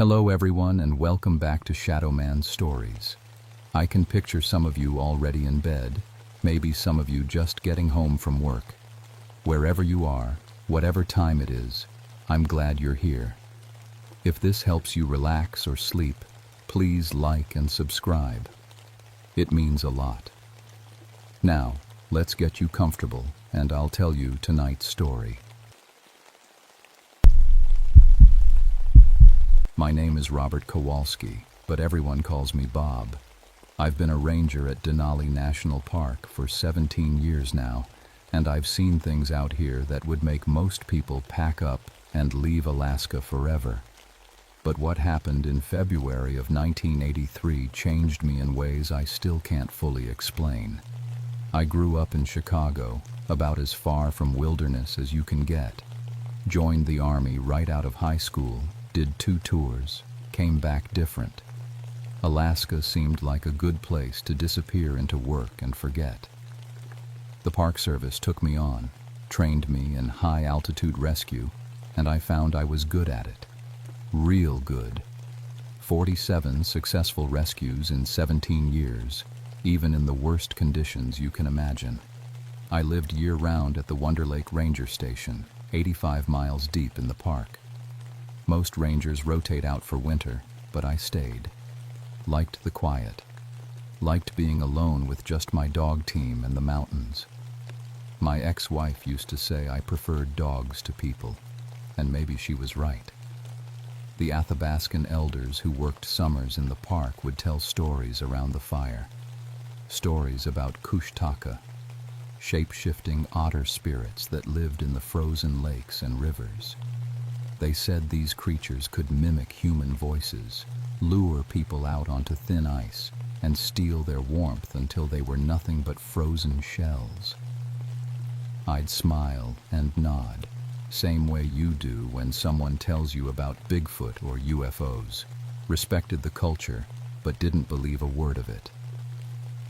Hello everyone and welcome back to Shadowman Stories. I can picture some of you already in bed, maybe some of you just getting home from work. Wherever you are, whatever time it is, I'm glad you're here. If this helps you relax or sleep, please like and subscribe. It means a lot. Now, let's get you comfortable and I'll tell you tonight's story. My name is Robert Kowalski, but everyone calls me Bob. I've been a ranger at Denali National Park for 17 years now, and I've seen things out here that would make most people pack up and leave Alaska forever. But what happened in February of 1983 changed me in ways I still can't fully explain. I grew up in Chicago, about as far from wilderness as you can get. Joined the Army right out of high school, did 2 tours, came back different. Alaska seemed like a good place to disappear into work and forget. The Park Service took me on, trained me in high-altitude rescue, and I found I was good at it. Real good. 47 successful rescues in 17 years, even in the worst conditions you can imagine. I lived year-round at the Wonder Lake Ranger Station, 85 miles deep in the park. Most rangers rotate out for winter, but I stayed. Liked the quiet. Liked being alone with just my dog team and the mountains. My ex-wife used to say I preferred dogs to people, and maybe she was right. The Athabascan elders who worked summers in the park would tell stories around the fire. Stories about Kushtaka, shape-shifting otter spirits that lived in the frozen lakes and rivers. They said these creatures could mimic human voices, lure people out onto thin ice, and steal their warmth until they were nothing but frozen shells. I'd smile and nod, same way you do when someone tells you about Bigfoot or UFOs. Respected the culture, but didn't believe a word of it.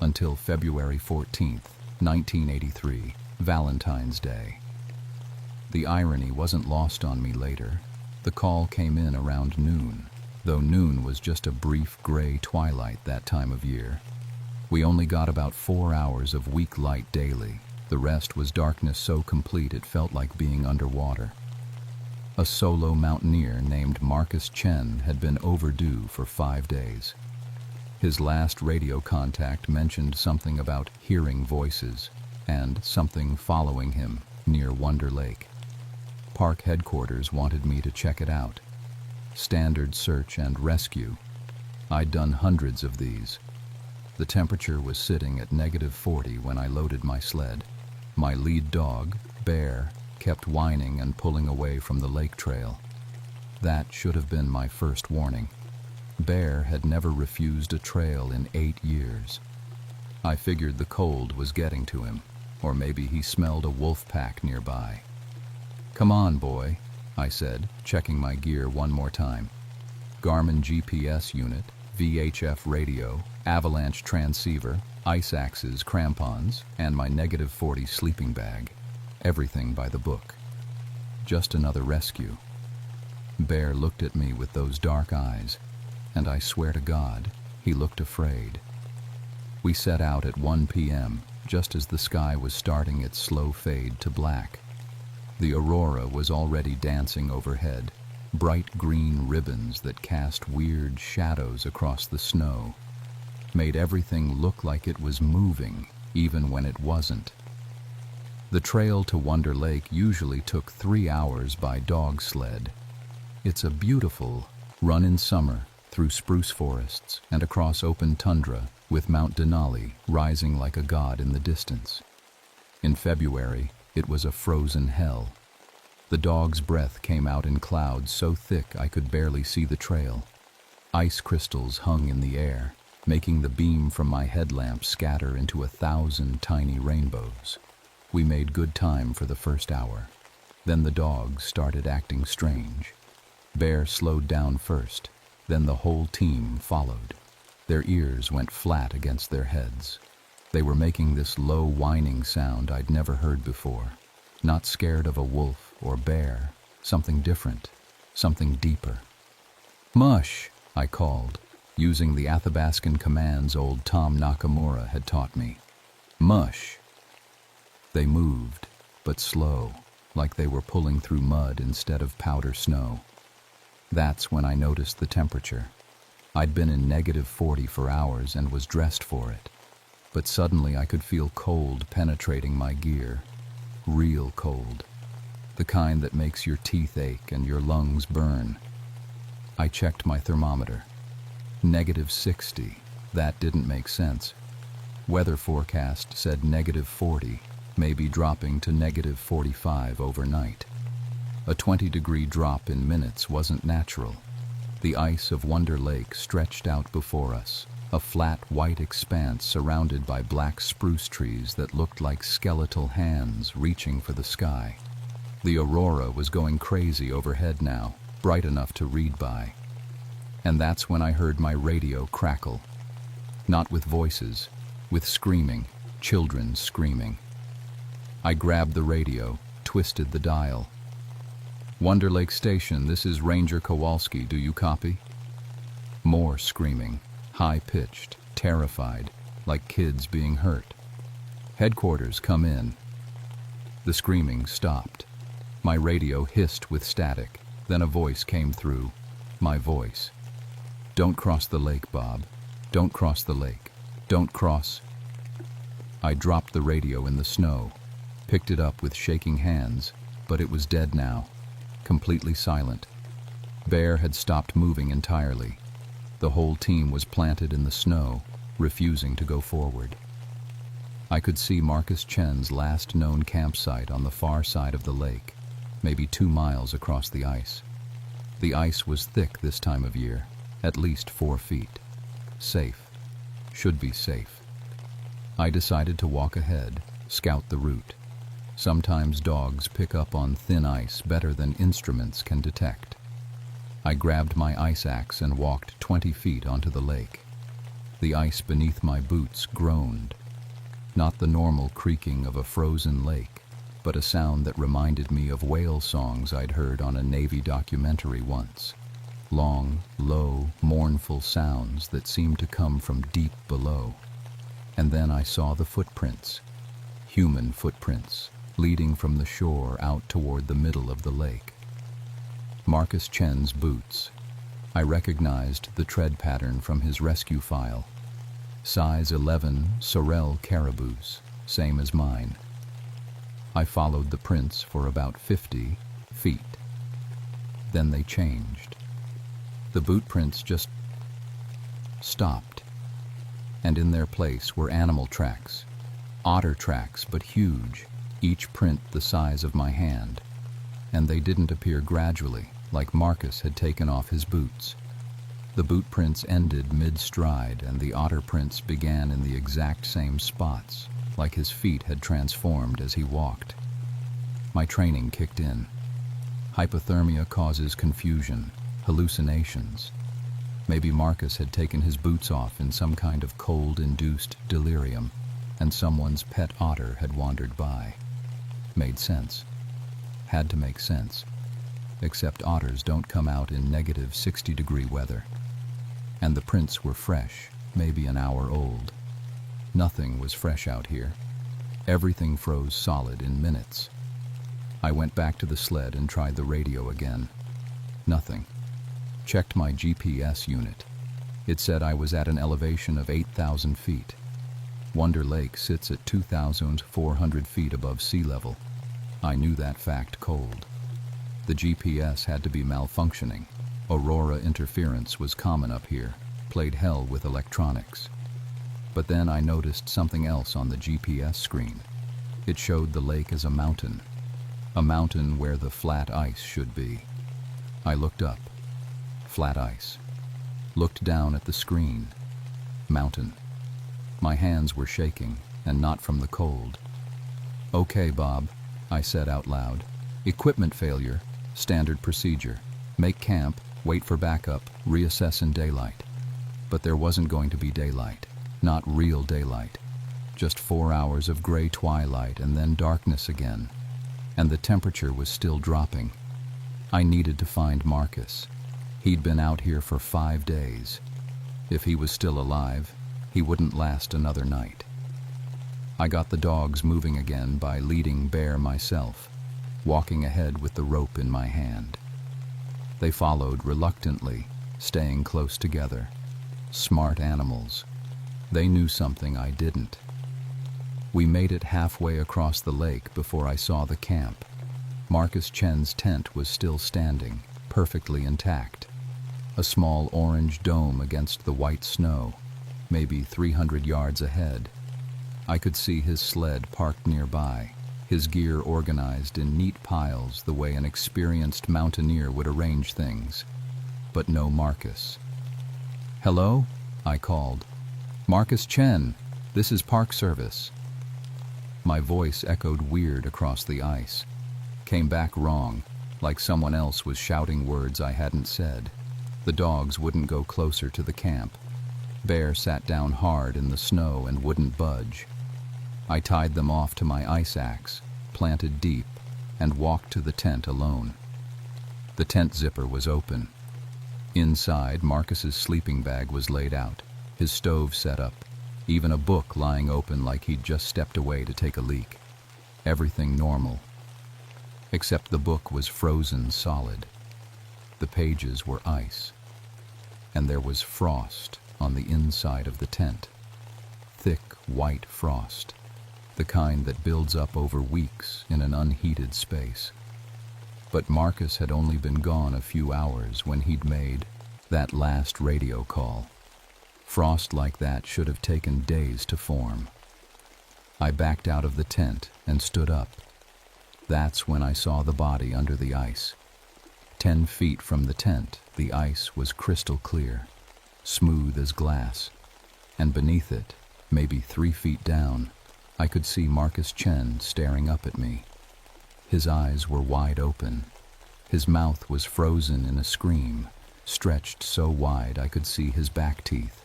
Until February 14th, 1983, Valentine's Day. The irony wasn't lost on me later. The call came in around noon, though noon was just a brief gray twilight that time of year. We only got about 4 hours of weak light daily. The rest was darkness so complete it felt like being underwater. A solo mountaineer named Marcus Chen had been overdue for 5 days. His last radio contact mentioned something about hearing voices and something following him near Wonder Lake. Park headquarters wanted me to check it out. Standard search and rescue. I'd done hundreds of these. The temperature was sitting at -40 when I loaded my sled. My lead dog, Bear, kept whining and pulling away from the lake trail. That should have been my first warning. Bear had never refused a trail in 8 years. I figured the cold was getting to him, or maybe he smelled a wolf pack nearby. "Come on, boy," I said, checking my gear one more time. Garmin GPS unit, VHF radio, avalanche transceiver, ice axes, crampons, and my -40 sleeping bag. Everything by the book. Just another rescue. Bear looked at me with those dark eyes, and I swear to God, he looked afraid. We set out at 1 p.m., just as the sky was starting its slow fade to black. The aurora was already dancing overhead, bright green ribbons that cast weird shadows across the snow, made everything look like it was moving, even when it wasn't. The trail to Wonder Lake usually took 3 hours by dog sled. It's a beautiful run in summer through spruce forests and across open tundra, with Mount Denali rising like a god in the distance. In February, it was a frozen hell. The dog's breath came out in clouds so thick I could barely see the trail. Ice crystals hung in the air, making the beam from my headlamp scatter into 1,000 tiny rainbows. We made good time for the first hour. Then the dogs started acting strange. Bear slowed down first, then the whole team followed. Their ears went flat against their heads. They were making this low whining sound I'd never heard before. Not scared of a wolf or bear, something different, something deeper. Mush, I called, using the Athabascan commands old Tom Nakamura had taught me. Mush. They moved, but slow, like they were pulling through mud instead of powder snow. That's when I noticed the temperature. I'd been in -40 for hours and was dressed for it. But suddenly I could feel cold penetrating my gear. Real cold. The kind that makes your teeth ache and your lungs burn. I checked my thermometer. -60. That didn't make sense. Weather forecast said -40, maybe dropping to -45 overnight. A 20-degree drop in minutes wasn't natural. The ice of Wonder Lake stretched out before us, a flat white expanse surrounded by black spruce trees that looked like skeletal hands reaching for the sky. The aurora was going crazy overhead now, bright enough to read by. And that's when I heard my radio crackle. Not with voices, with screaming, children screaming. I grabbed the radio, twisted the dial. Wonder Lake Station, this is Ranger Kowalski, do you copy? More screaming, high-pitched, terrified, like kids being hurt. Headquarters, come in. The screaming stopped. My radio hissed with static, then a voice came through. My voice. Don't cross the lake, Bob. Don't cross the lake. Don't cross. I dropped the radio in the snow, picked it up with shaking hands, but it was dead now, completely silent. Bear had stopped moving entirely. The whole team was planted in the snow, refusing to go forward. I could see Marcus Chen's last known campsite on the far side of the lake, maybe 2 miles across the ice. The ice was thick this time of year, at least 4 feet. Safe. Should be safe. I decided to walk ahead, scout the route. Sometimes dogs pick up on thin ice better than instruments can detect. I grabbed my ice axe and walked 20 feet onto the lake. The ice beneath my boots groaned. Not the normal creaking of a frozen lake, but a sound that reminded me of whale songs I'd heard on a Navy documentary once. Long, low, mournful sounds that seemed to come from deep below. And then I saw the footprints, human footprints, leading from the shore out toward the middle of the lake. Marcus Chen's boots. I recognized the tread pattern from his rescue file. Size 11 sorrel caribous, same as mine. I followed the prints for about 50 feet. Then they changed. The boot prints just stopped. And in their place were animal tracks. Otter tracks, but huge, each print the size of my hand. And they didn't appear gradually, like Marcus had taken off his boots. The boot prints ended mid-stride, and the otter prints began in the exact same spots, like his feet had transformed as he walked. My training kicked in. Hypothermia causes confusion, hallucinations. Maybe Marcus had taken his boots off in some kind of cold-induced delirium, and someone's pet otter had wandered by. Made sense. Had to make sense. Except otters don't come out in -60-degree weather. And the prints were fresh, maybe an hour old. Nothing was fresh out here. Everything froze solid in minutes. I went back to the sled and tried the radio again. Nothing. Checked my GPS unit. It said I was at an elevation of 8,000 feet. Wonder Lake sits at 2,400 feet above sea level. I knew that fact cold. The GPS had to be malfunctioning. Aurora interference was common up here, played hell with electronics. But then I noticed something else on the GPS screen. It showed the lake as a mountain where the flat ice should be. I looked up. Flat ice. Looked down at the screen. Mountain. My hands were shaking, and not from the cold. "Okay, Bob," I said out loud. "Equipment failure. Standard procedure. Make camp, wait for backup, reassess in daylight." But there wasn't going to be daylight. Not real daylight. Just 4 hours of gray twilight and then darkness again. And the temperature was still dropping. I needed to find Marcus. He'd been out here for 5 days. If he was still alive, he wouldn't last another night. I got the dogs moving again by leading Bear myself, walking ahead with the rope in my hand. They followed reluctantly, staying close together. Smart animals. They knew something I didn't. We made it halfway across the lake before I saw the camp. Marcus Chen's tent was still standing, perfectly intact. A small orange dome against the white snow, maybe 300 yards ahead. I could see his sled parked nearby, his gear organized in neat piles the way an experienced mountaineer would arrange things. But no Marcus. "Hello?" I called. "Marcus Chen, this is Park Service." My voice echoed weird across the ice. Came back wrong, like someone else was shouting words I hadn't said. The dogs wouldn't go closer to the camp. Bear sat down hard in the snow and wouldn't budge. I tied them off to my ice axe, planted deep, and walked to the tent alone. The tent zipper was open. Inside, Marcus's sleeping bag was laid out, his stove set up, even a book lying open like he'd just stepped away to take a leak. Everything normal. Except the book was frozen solid. The pages were ice. And there was frost on the inside of the tent. Thick, white frost. The kind that builds up over weeks in an unheated space. But Marcus had only been gone a few hours when he'd made that last radio call. Frost like that should have taken days to form. I backed out of the tent and stood up. That's when I saw the body under the ice. 10 feet from the tent, the ice was crystal clear, smooth as glass, and beneath it, maybe 3 feet down, I could see Marcus Chen staring up at me. His eyes were wide open. His mouth was frozen in a scream, stretched so wide I could see his back teeth.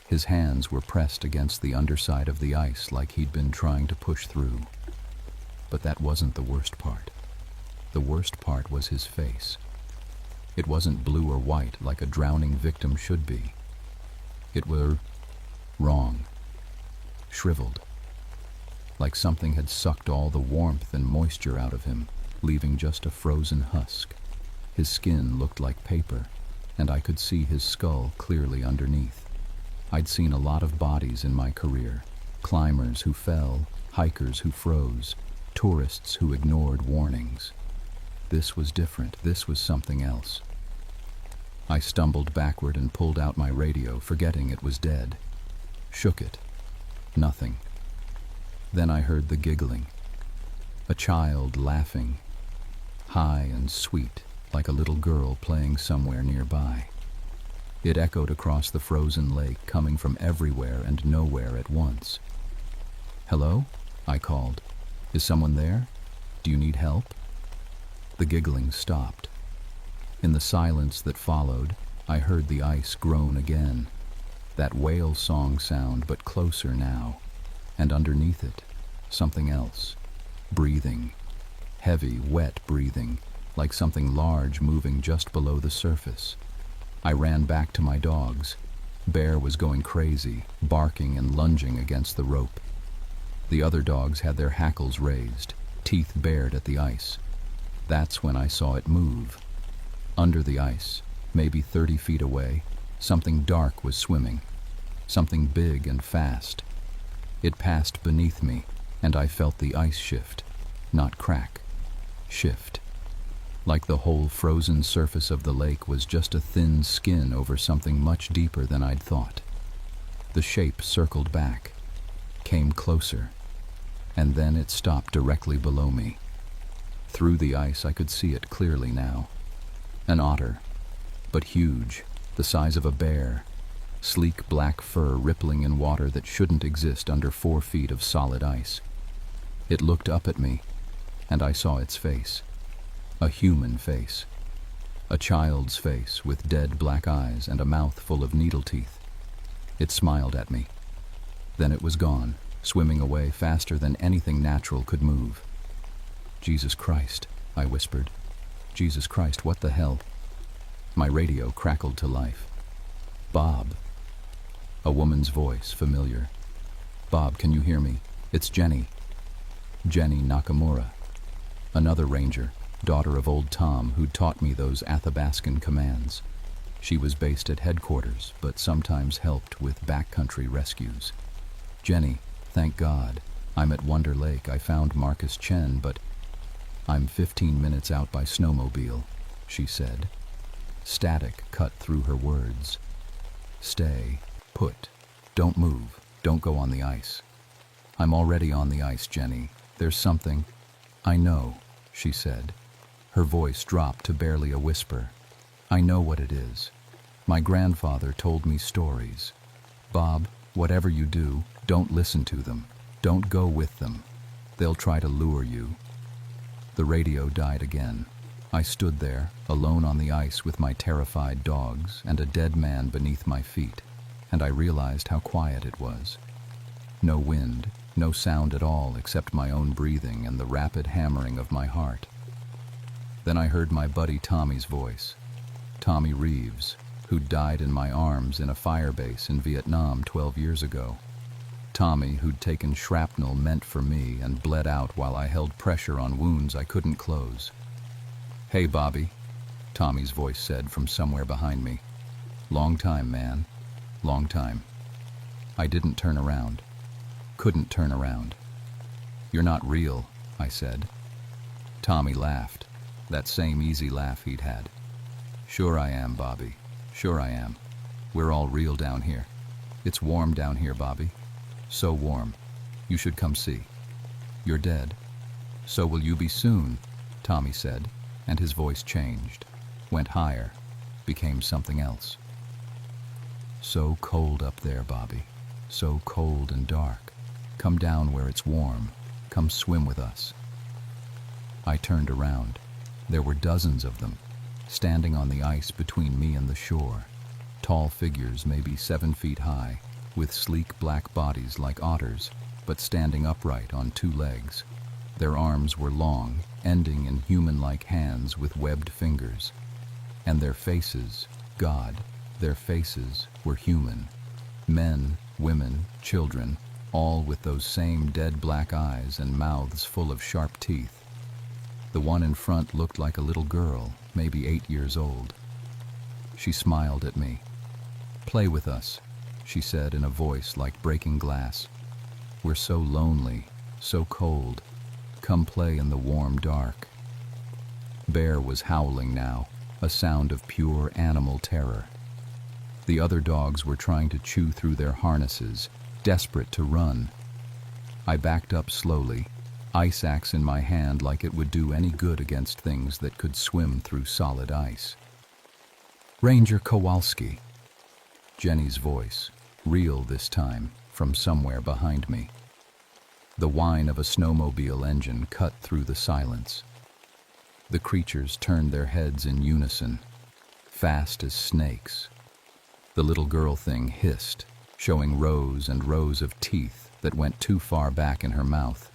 His hands were pressed against the underside of the ice like he'd been trying to push through. But that wasn't the worst part. The worst part was his face. It wasn't blue or white like a drowning victim should be. It were wrong, shriveled, like something had sucked all the warmth and moisture out of him, leaving just a frozen husk. His skin looked like paper, and I could see his skull clearly underneath. I'd seen a lot of bodies in my career, climbers who fell, hikers who froze, tourists who ignored warnings. This was different. This was something else. I stumbled backward and pulled out my radio, forgetting it was dead. Shook it. Nothing. Then I heard the giggling. A child laughing, high and sweet, like a little girl playing somewhere nearby. It echoed across the frozen lake, coming from everywhere and nowhere at once. "Hello?" I called. "Is someone there? Do you need help?" The giggling stopped. In the silence that followed, I heard the ice groan again. That whale song sound, but closer now. And underneath it, something else. Breathing. Heavy, wet breathing, like something large moving just below the surface. I ran back to my dogs. Bear was going crazy, barking and lunging against the rope. The other dogs had their hackles raised, teeth bared at the ice. That's when I saw it move. Under the ice, maybe 30 feet away, something dark was swimming. Something big and fast. It passed beneath me, and I felt the ice shift, not crack, shift. Like the whole frozen surface of the lake was just a thin skin over something much deeper than I'd thought. The shape circled back, came closer, and then it stopped directly below me. Through the ice I could see it clearly now. An otter, but huge, the size of a bear. Sleek black fur rippling in water that shouldn't exist under 4 feet of solid ice. It looked up at me, and I saw its face. A human face. A child's face with dead black eyes and a mouth full of needle teeth. It smiled at me. Then it was gone, swimming away faster than anything natural could move. "Jesus Christ," I whispered. "Jesus Christ, what the hell?" My radio crackled to life. Bob. A woman's voice, familiar. Bob, can you hear me? It's Jenny. Jenny Nakamura. Another ranger, daughter of old Tom, who taught me those Athabascan commands. She was based at headquarters, but sometimes helped with backcountry rescues. Jenny, thank God. I'm at Wonder Lake. I found Marcus Chen, but I'm 15 minutes out by snowmobile, she said. Static cut through her words. Stay put. Don't move. Don't go on the ice. I'm already on the ice, Jenny. There's something. I know, she said. Her voice dropped to barely a whisper. I know what it is. My grandfather told me stories. Bob, whatever you do, don't listen to them. Don't go with them. They'll try to lure you. The radio died again. I stood there, alone on the ice with my terrified dogs and a dead man beneath my feet, and I realized how quiet it was. No wind, no sound at all except my own breathing and the rapid hammering of my heart. Then I heard my buddy Tommy's voice. Tommy Reeves, who died in my arms in a fire base in Vietnam 12 years ago. Tommy, who'd taken shrapnel meant for me and bled out while I held pressure on wounds I couldn't close. Hey, Bobby, Tommy's voice said from somewhere behind me. Long time, man. Long time. I didn't turn around. Couldn't turn around. You're not real, I said. Tommy laughed, that same easy laugh he'd had. Sure I am, Bobby. Sure I am. We're all real down here. It's warm down here, Bobby. So warm. You should come see. You're dead. So will you be soon, Tommy said, and his voice changed, went higher, became something else. So cold up there, Bobby. So cold and dark. Come down where it's warm. Come swim with us. I turned around. There were dozens of them, standing on the ice between me and the shore. Tall figures, maybe 7 feet high, with sleek black bodies like otters, but standing upright on 2 legs. Their arms were long, ending in human-like hands with webbed fingers. And their faces, God, their faces were human. Men, women, children, all with those same dead black eyes and mouths full of sharp teeth. The one in front looked like a little girl, maybe 8 years old. She smiled at me. Play with us, she said in a voice like breaking glass. We're so lonely, so cold. Come play in the warm dark. Bear was howling now, a sound of pure animal terror. The other dogs were trying to chew through their harnesses, desperate to run. I backed up slowly, ice axe in my hand like it would do any good against things that could swim through solid ice. Ranger Kowalski. Jenny's voice, real this time, from somewhere behind me. The whine of a snowmobile engine cut through the silence. The creatures turned their heads in unison, fast as snakes. The little girl thing hissed, showing rows and rows of teeth that went too far back in her mouth.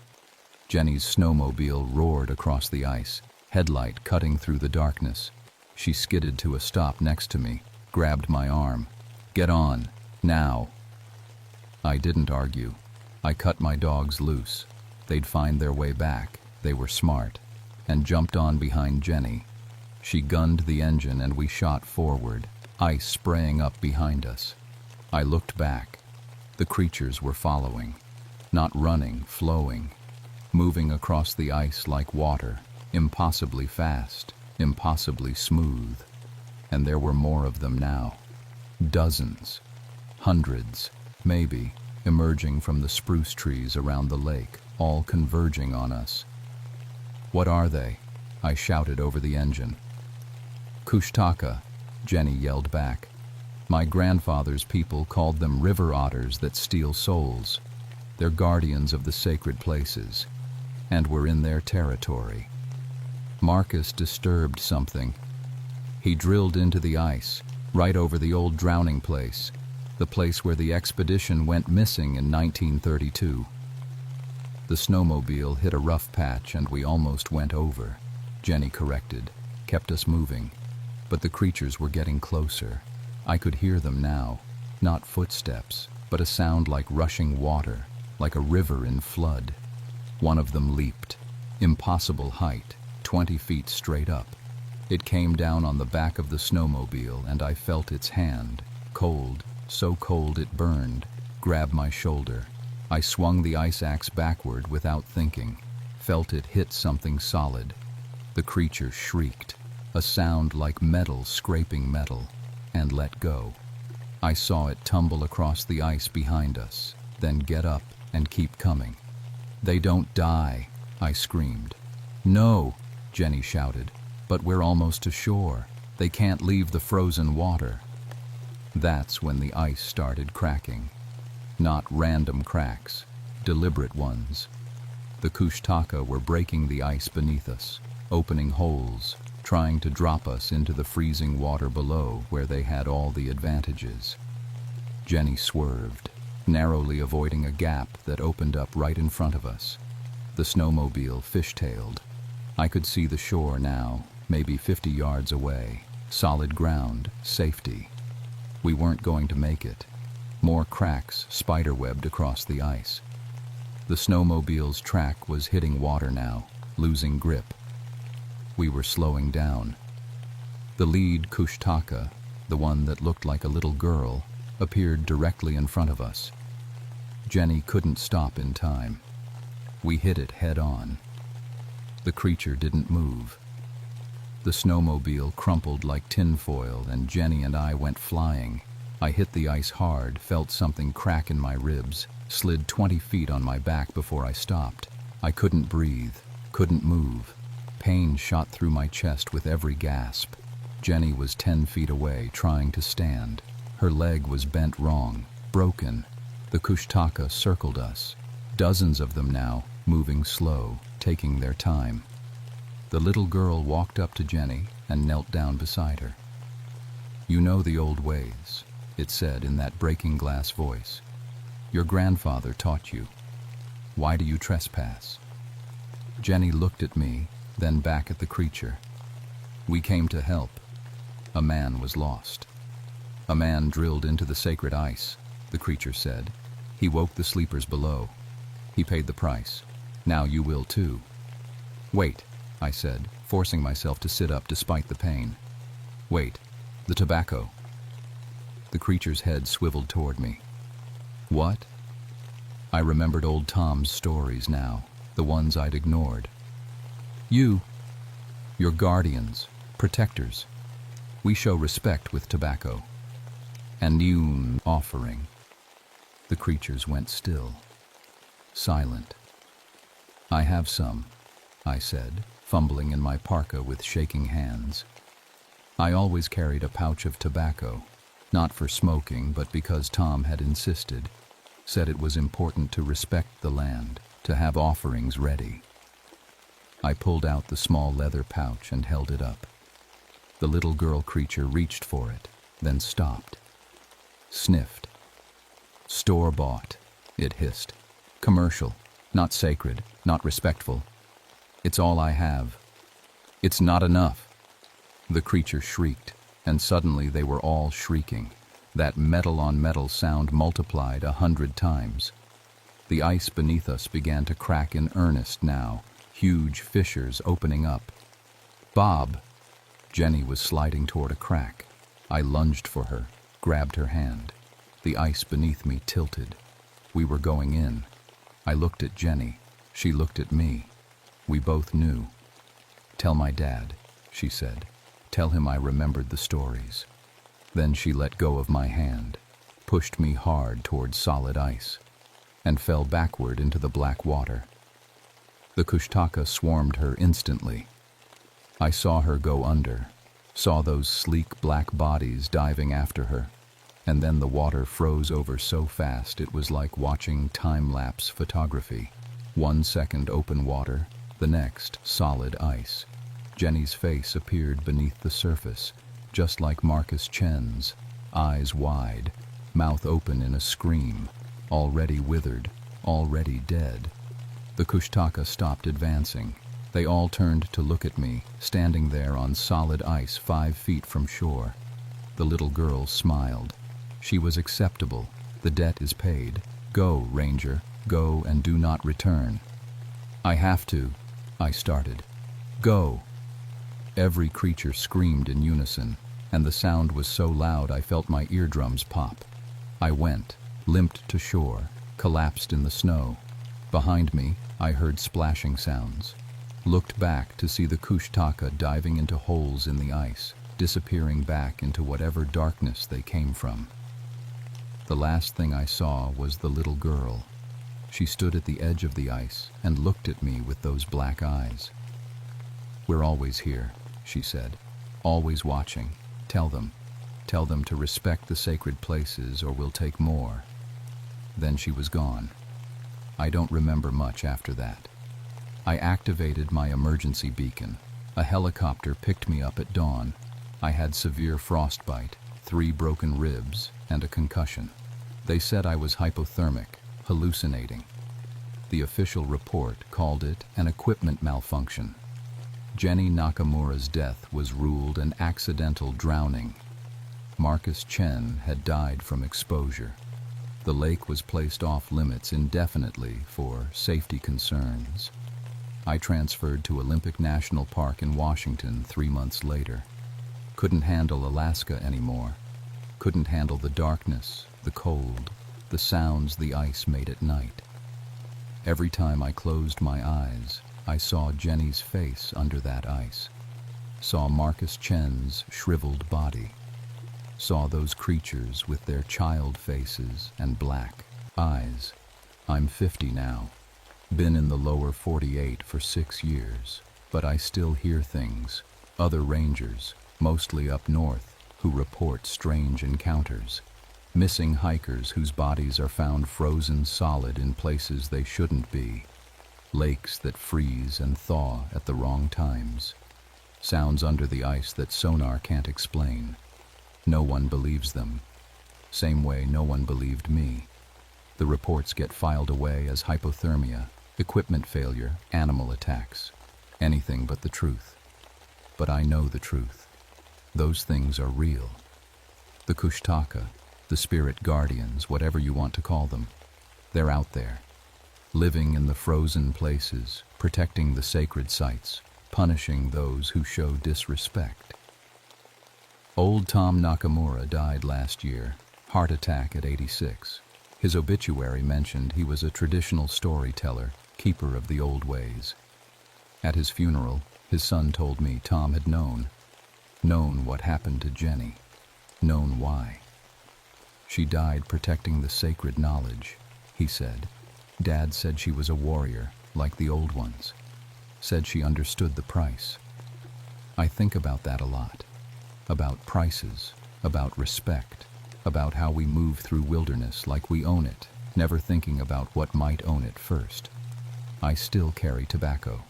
Jenny's snowmobile roared across the ice, headlight cutting through the darkness. She skidded to a stop next to me, grabbed my arm. Get on, now. I didn't argue. I cut my dogs loose. They'd find their way back, they were smart, and jumped on behind Jenny. She gunned the engine and we shot forward, ice spraying up behind us. I looked back. The creatures were following, not running, flowing, moving across the ice like water, impossibly fast, impossibly smooth. And there were more of them now. Dozens, hundreds, maybe, emerging from the spruce trees around the lake, all converging on us. What are they? I shouted over the engine. Kushtaka, Jenny yelled back. My grandfather's people called them river otters that steal souls. They're guardians of the sacred places, and we're in their territory. Marcus disturbed something. He drilled into the ice, right over the old drowning place, the place where the expedition went missing in 1932. The snowmobile hit a rough patch and we almost went over, Jenny corrected, kept us moving. But the creatures were getting closer. I could hear them now, not footsteps, but a sound like rushing water, like a river in flood. One of them leaped. Impossible height, 20 feet straight up. It came down on the back of the snowmobile, and I felt its hand, cold, so cold it burned, grab my shoulder. I swung the ice axe backward without thinking, felt it hit something solid. The creature shrieked, a sound like metal scraping metal, and let go. I saw it tumble across the ice behind us, then get up and keep coming. "They don't die," I screamed. "No," Jenny shouted, "but we're almost to shore. They can't leave the frozen water." That's when the ice started cracking. Not random cracks, deliberate ones. The Kushtaka were breaking the ice beneath us, opening holes, trying to drop us into the freezing water below where they had all the advantages. Jenny swerved, narrowly avoiding a gap that opened up right in front of us. The snowmobile fishtailed. I could see the shore now, maybe 50 yards away. Solid ground, safety. We weren't going to make it. More cracks spiderwebbed across the ice. The snowmobile's track was hitting water now, losing grip. We were slowing down. The lead Kushtaka, the one that looked like a little girl, appeared directly in front of us. Jenny couldn't stop in time. We hit it head on. The creature didn't move. The snowmobile crumpled like tinfoil, and Jenny and I went flying. I hit the ice hard, felt something crack in my ribs, slid 20 feet on my back before I stopped. I couldn't breathe, couldn't move. Pain shot through my chest with every gasp. Jenny was 10 feet away, trying to stand. Her leg was bent wrong, broken. The Kushtaka circled us. Dozens of them now, moving slow, taking their time. The little girl walked up to Jenny and knelt down beside her. "You know the old ways," it said in that breaking glass voice. "Your grandfather taught you. Why do you trespass?" Jenny looked at me, then back at the creature. "We came to help. A man was lost. A man drilled into the sacred ice," the creature said. "He woke the sleepers below. He paid the price. Now you will too." "Wait," I said, forcing myself to sit up despite the pain. "Wait, the tobacco." The creature's head swiveled toward me. "What?" I remembered old Tom's stories now, the ones I'd ignored. Your guardians, protectors. We show respect with tobacco. And you offering." The creatures went still, silent. "I have some," I said, fumbling in my parka with shaking hands. I always carried a pouch of tobacco, not for smoking, but because Tom had insisted, said it was important to respect the land, to have offerings ready. I pulled out the small leather pouch and held it up. The little girl creature reached for it, then stopped. Sniffed. "Store-bought," it hissed. "Commercial, not sacred, not respectful. It's all I have. It's not enough." The creature shrieked, and suddenly they were all shrieking. That metal-on-metal sound multiplied 100 times. The ice beneath us began to crack in earnest now, huge fissures opening up. "Bob!" Jenny was sliding toward a crack. I lunged for her, grabbed her hand. The ice beneath me tilted. We were going in. I looked at Jenny. She looked at me. We both knew. "Tell my dad," she said. "Tell him I remembered the stories." Then she let go of my hand, pushed me hard toward solid ice, and fell backward into the black water. The Kushtaka swarmed her instantly. I saw her go under, saw those sleek black bodies diving after her, and then the water froze over so fast it was like watching time-lapse photography. 1 second open water, the next solid ice. Jenny's face appeared beneath the surface, just like Marcus Chen's, eyes wide, mouth open in a scream, already withered, already dead. The Kushtaka stopped advancing, They all turned to look at me, standing there on solid ice 5 feet from shore. The little girl smiled. She was acceptable. The debt is paid. Go, Ranger, go and do not return. I have to, I started. Go. Every creature screamed in unison, and the sound was so loud I felt my eardrums pop. I went, limped to shore, collapsed in the snow. Behind me, I heard splashing sounds. Looked back to see the Kushtaka diving into holes in the ice, disappearing back into whatever darkness they came from. The last thing I saw was the little girl. She stood at the edge of the ice and looked at me with those black eyes. "We're always here," she said. "Always watching. Tell them to respect the sacred places or we'll take more." Then she was gone. I don't remember much after that. I activated my emergency beacon. A helicopter picked me up at dawn. I had severe frostbite, 3 broken ribs, and a concussion. They said I was hypothermic, hallucinating. The official report called it an equipment malfunction. Jenny Nakamura's death was ruled an accidental drowning. Marcus Chen had died from exposure. The lake was placed off limits indefinitely for safety concerns. I transferred to Olympic National Park in Washington 3 months later. Couldn't handle Alaska anymore. Couldn't handle the darkness, the cold, the sounds the ice made at night. Every time I closed my eyes, I saw Jenny's face under that ice. Saw Marcus Chen's shriveled body. Saw those creatures with their child faces and black eyes. I'm 50 now. Been in the lower 48 for 6 years, but I still hear things. Other rangers, mostly up north, who report strange encounters. Missing hikers whose bodies are found frozen solid in places they shouldn't be. Lakes that freeze and thaw at the wrong times. Sounds under the ice that sonar can't explain. No one believes them. Same way no one believed me. The reports get filed away as hypothermia, equipment failure, animal attacks. Anything but the truth. But I know the truth. Those things are real. The Kushtaka, the spirit guardians, whatever you want to call them, they're out there, living in the frozen places, protecting the sacred sites, punishing those who show disrespect. Old Tom Nakamura died last year, heart attack at 86. His obituary mentioned he was a traditional storyteller, keeper of the old ways. At his funeral, his son told me Tom had known what happened to Jenny, known why. She died protecting the sacred knowledge, he said. Dad said she was a warrior, like the old ones. Said she understood the price. I think about that a lot. About prices, about respect, about how we move through wilderness like we own it, never thinking about what might own it first. I still carry tobacco.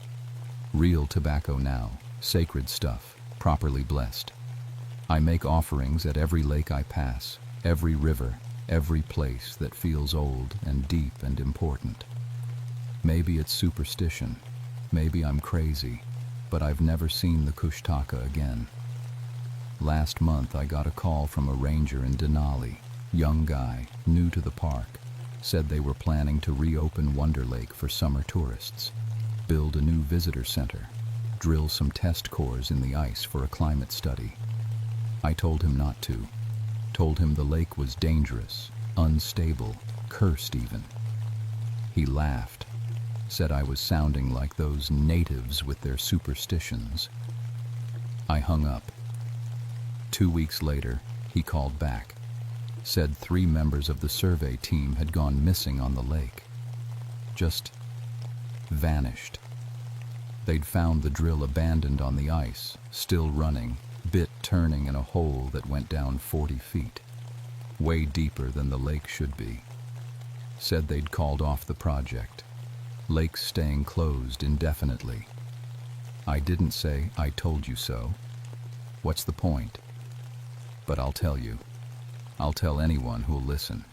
Real tobacco now, sacred stuff, properly blessed. I make offerings at every lake I pass, every river, every place that feels old and deep and important. Maybe it's superstition, maybe I'm crazy, but I've never seen the Kushtaka again. Last month I got a call from a ranger in Denali, young guy, new to the park, said they were planning to reopen Wonder Lake for summer tourists, build a new visitor center, drill some test cores in the ice for a climate study. I told him not to. Told him the lake was dangerous, unstable, cursed even. He laughed, said I was sounding like those natives with their superstitions. I hung up. 2 weeks later, he called back, said 3 members of the survey team had gone missing on the lake. Just vanished. They'd found the drill abandoned on the ice, still running, bit turning in a hole that went down 40 feet, way deeper than the lake should be. Said they'd called off the project. Lake's staying closed indefinitely. I didn't say I told you so. What's the point? But I'll tell you. I'll tell anyone who'll listen.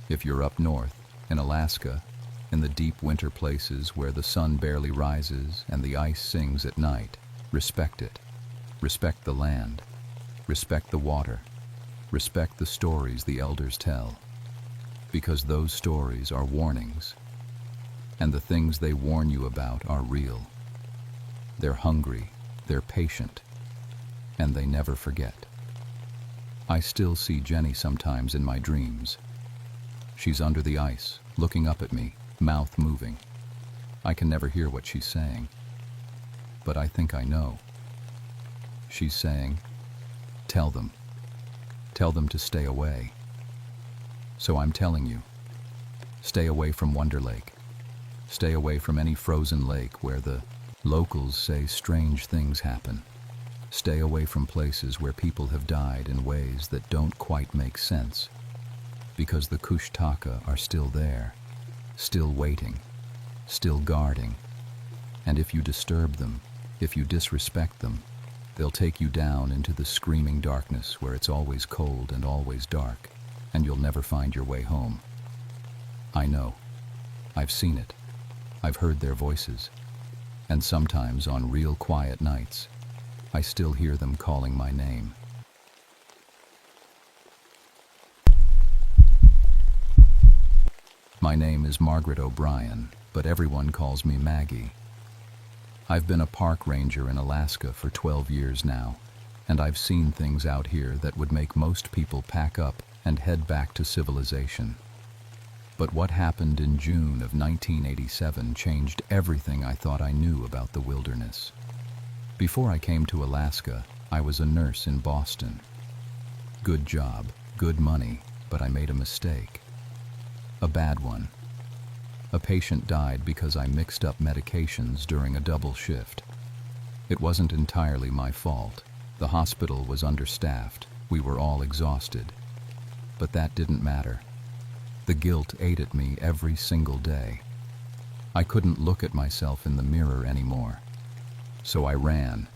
If you're up north, in Alaska, in the deep winter places where the sun barely rises and the ice sings at night, respect it. Respect the land. Respect the water. Respect the stories the elders tell. Because those stories are warnings. And the things they warn you about are real. They're hungry, they're patient, and they never forget. I still see Jenny sometimes in my dreams. She's under the ice, looking up at me, mouth moving. I can never hear what she's saying, but I think I know. She's saying, tell them to stay away. So I'm telling you, stay away from Wonder Lake. Stay away from any frozen lake where the locals say strange things happen. Stay away from places where people have died in ways that don't quite make sense. Because the Kushtaka are still there, still waiting, still guarding. And if you disturb them, if you disrespect them, they'll take you down into the screaming darkness where it's always cold and always dark, and you'll never find your way home. I know. I've seen it. I've heard their voices. And sometimes on real quiet nights, I still hear them calling my name. My name is Margaret O'Brien, but everyone calls me Maggie. I've been a park ranger in Alaska for 12 years now, and I've seen things out here that would make most people pack up and head back to civilization. But what happened in June of 1987 changed everything I thought I knew about the wilderness. Before I came to Alaska, I was a nurse in Boston. Good job, good money, but I made a mistake. A bad one. A patient died because I mixed up medications during a double shift. It wasn't entirely my fault. The hospital was understaffed. We were all exhausted. But that didn't matter. The guilt ate at me every single day. I couldn't look at myself in the mirror anymore. So I ran.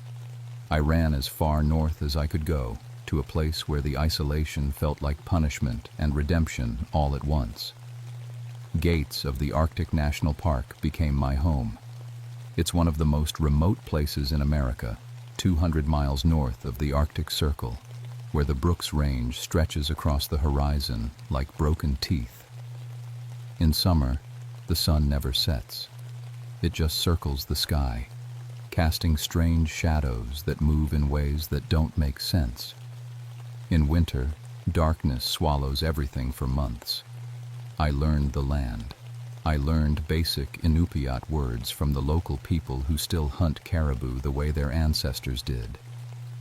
I ran as far north as I could go, to a place where the isolation felt like punishment and redemption all at once. Gates of the Arctic National Park became my home. It's one of the most remote places in America, 200 miles north of the Arctic Circle, where the Brooks Range stretches across the horizon like broken teeth. In summer, the sun never sets. It just circles the sky, casting strange shadows that move in ways that don't make sense. In winter, darkness swallows everything for months. I learned the land. I learned basic Inupiat words from the local people who still hunt caribou the way their ancestors did.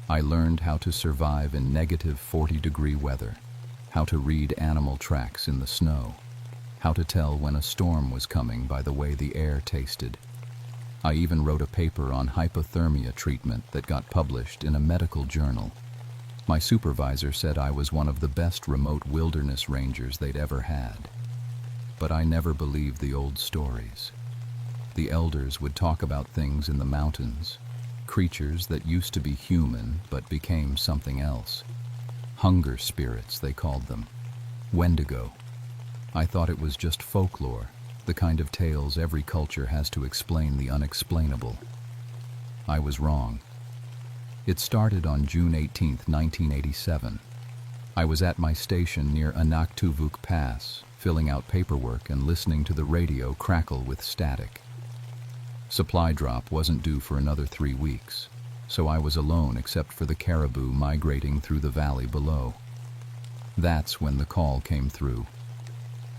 I learned how to survive in negative 40-degree weather, how to read animal tracks in the snow, how to tell when a storm was coming by the way the air tasted. I even wrote a paper on hypothermia treatment that got published in a medical journal. My supervisor said I was one of the best remote wilderness rangers they'd ever had. But I never believed the old stories. The elders would talk about things in the mountains, creatures that used to be human but became something else. Hunger spirits, they called them. Wendigo. I thought it was just folklore, the kind of tales every culture has to explain the unexplainable. I was wrong. It started on June 18, 1987. I was at my station near Anaktuvuk Pass, filling out paperwork and listening to the radio crackle with static. Supply drop wasn't due for another 3 weeks, so I was alone except for the caribou migrating through the valley below. That's when the call came through.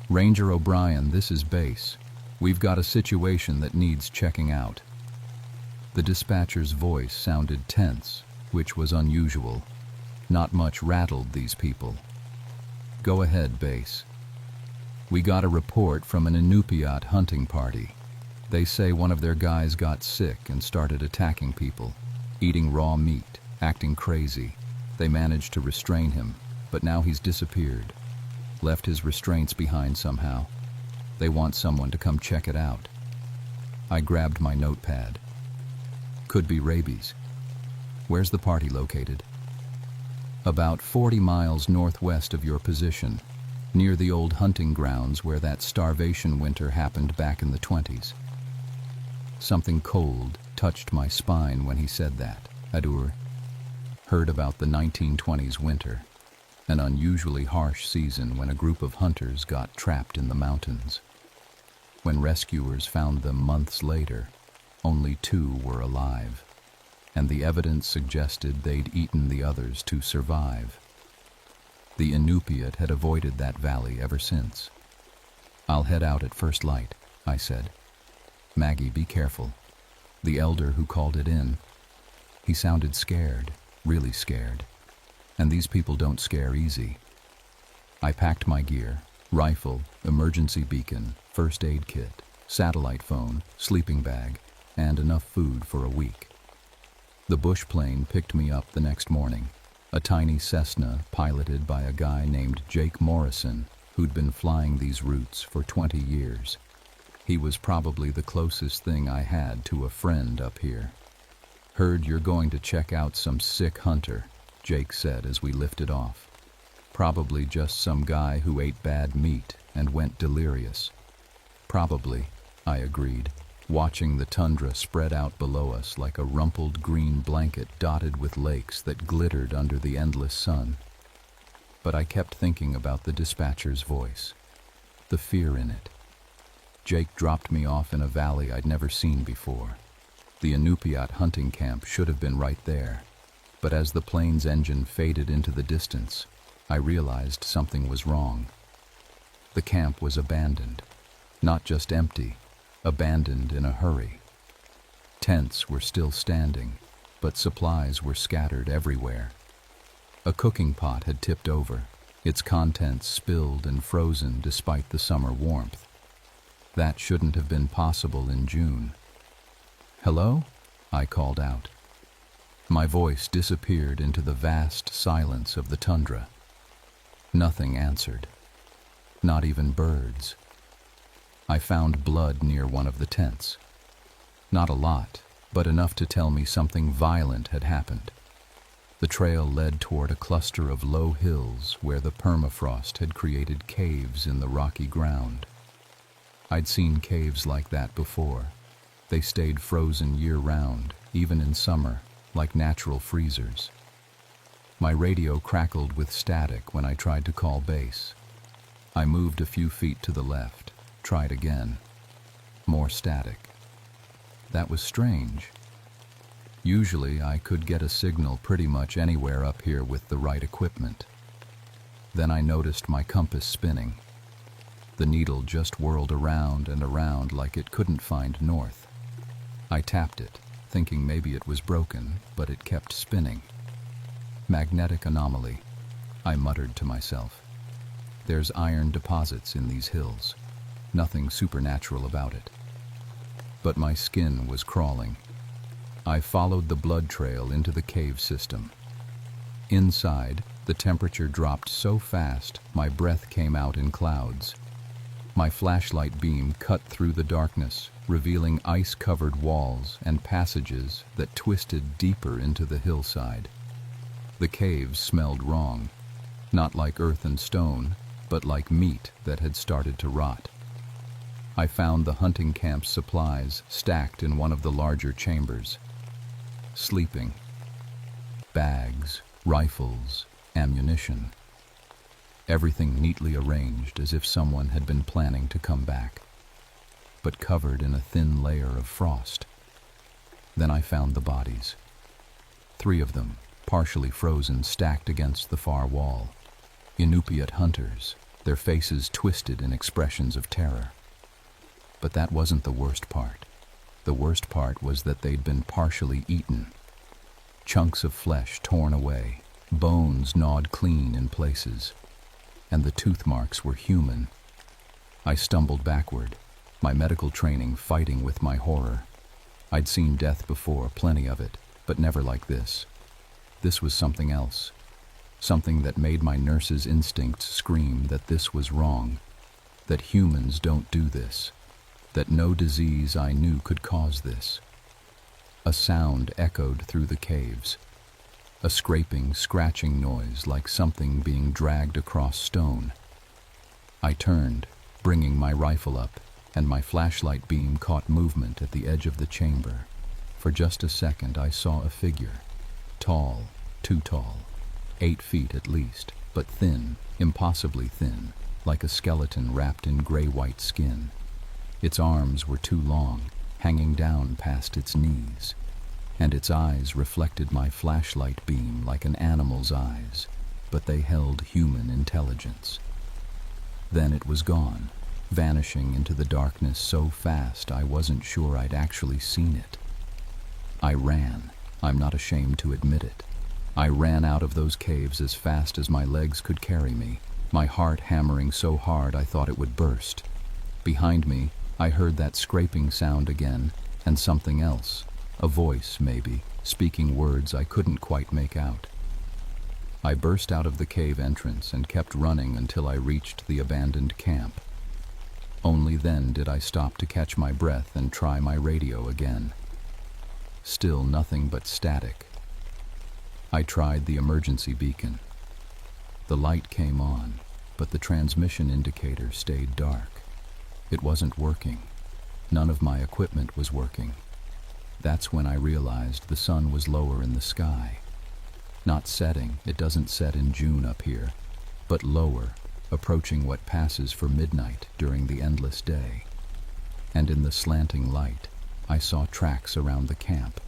Ranger O'Brien, this is base. We've got a situation that needs checking out. The dispatcher's voice sounded tense, which was unusual. Not much rattled these people. Go ahead, base. We got a report from an Inupiat hunting party. They say one of their guys got sick and started attacking people, eating raw meat, acting crazy. They managed to restrain him, but now he's disappeared. Left his restraints behind somehow. They want someone to come check it out. I grabbed my notepad. Could be rabies. Where's the party located? About 40 miles northwest of your position. near the old hunting grounds where that starvation winter happened back in the 20s. Something cold touched my spine when he said that. Adur heard about the 1920s winter, an unusually harsh season when a group of hunters got trapped in the mountains. When rescuers found them months later, only 2 were alive, and the evidence suggested they'd eaten the others to survive. The Inupiat had avoided that valley ever since. "I'll head out at first light," I said. "Maggie, be careful." The elder who called it in. He sounded scared, really scared. And these people don't scare easy. I packed my gear: rifle, emergency beacon, first aid kit, satellite phone, sleeping bag, and enough food for a week. The bush plane picked me up the next morning, a tiny Cessna piloted by a guy named Jake Morrison, who'd been flying these routes for 20 years. He was probably the closest thing I had to a friend up here. "Heard you're going to check out some sick hunter," Jake said as we lifted off. "Probably just some guy who ate bad meat and went delirious." "Probably," I agreed, watching the tundra spread out below us like a rumpled green blanket dotted with lakes that glittered under the endless sun. But I kept thinking about the dispatcher's voice, the fear in it. Jake dropped me off in a valley I'd never seen before. The Inupiat hunting camp should have been right there, but as the plane's engine faded into the distance, I realized something was wrong. The camp was abandoned, not just empty, abandoned in a hurry. Tents were still standing, but supplies were scattered everywhere. A cooking pot had tipped over, its contents spilled and frozen despite the summer warmth. That shouldn't have been possible in June. "Hello?" I called out. My voice disappeared into the vast silence of the tundra. Nothing answered, not even birds. I found blood near one of the tents. Not a lot, but enough to tell me something violent had happened. The trail led toward a cluster of low hills where the permafrost had created caves in the rocky ground. I'd seen caves like that before. They stayed frozen year-round, even in summer, like natural freezers. My radio crackled with static when I tried to call base. I moved a few feet to the left, tried again. More static. That was strange. Usually I could get a signal pretty much anywhere up here with the right equipment. Then I noticed my compass spinning. The needle just whirled around and around like it couldn't find north. I tapped it, thinking maybe it was broken, but it kept spinning. "Magnetic anomaly," I muttered to myself. "There's iron deposits in these hills. Nothing supernatural about it." But my skin was crawling. I followed the blood trail into the cave system. Inside, the temperature dropped so fast my breath came out in clouds. My flashlight beam cut through the darkness, revealing ice-covered walls and passages that twisted deeper into the hillside. The caves smelled wrong, not like earth and stone, but like meat that had started to rot. I found the hunting camp's supplies stacked in one of the larger chambers. Sleeping. Bags, rifles, ammunition. Everything neatly arranged as if someone had been planning to come back, but covered in a thin layer of frost. Then I found the bodies. 3 of them, partially frozen, stacked against the far wall. Inupiat hunters, their faces twisted in expressions of terror. But that wasn't the worst part. The worst part was that they'd been partially eaten. Chunks of flesh torn away, bones gnawed clean in places, and the tooth marks were human. I stumbled backward, my medical training fighting with my horror. I'd seen death before, plenty of it, but never like this. This was something else, something that made my nurse's instincts scream that this was wrong, that humans don't do this, that no disease I knew could cause this. A sound echoed through the caves, a scraping, scratching noise like something being dragged across stone. I turned, bringing my rifle up, and my flashlight beam caught movement at the edge of the chamber. For just a second I saw a figure. Tall, too tall, 8 feet at least, but thin, impossibly thin, like a skeleton wrapped in gray-white skin. Its arms were too long, hanging down past its knees, and its eyes reflected my flashlight beam like an animal's eyes, but they held human intelligence. Then it was gone, vanishing into the darkness so fast I wasn't sure I'd actually seen it. I ran. I'm not ashamed to admit it. I ran out of those caves as fast as my legs could carry me, my heart hammering so hard I thought it would burst. Behind me, I heard that scraping sound again, and something else, a voice maybe, speaking words I couldn't quite make out. I burst out of the cave entrance and kept running until I reached the abandoned camp. Only then did I stop to catch my breath and try my radio again. Still nothing but static. I tried the emergency beacon. The light came on, but the transmission indicator stayed dark. It wasn't working. None of my equipment was working. That's when I realized the sun was lower in the sky. Not setting, it doesn't set in June up here, but lower, approaching what passes for midnight during the endless day. And in the slanting light, I saw tracks around the camp.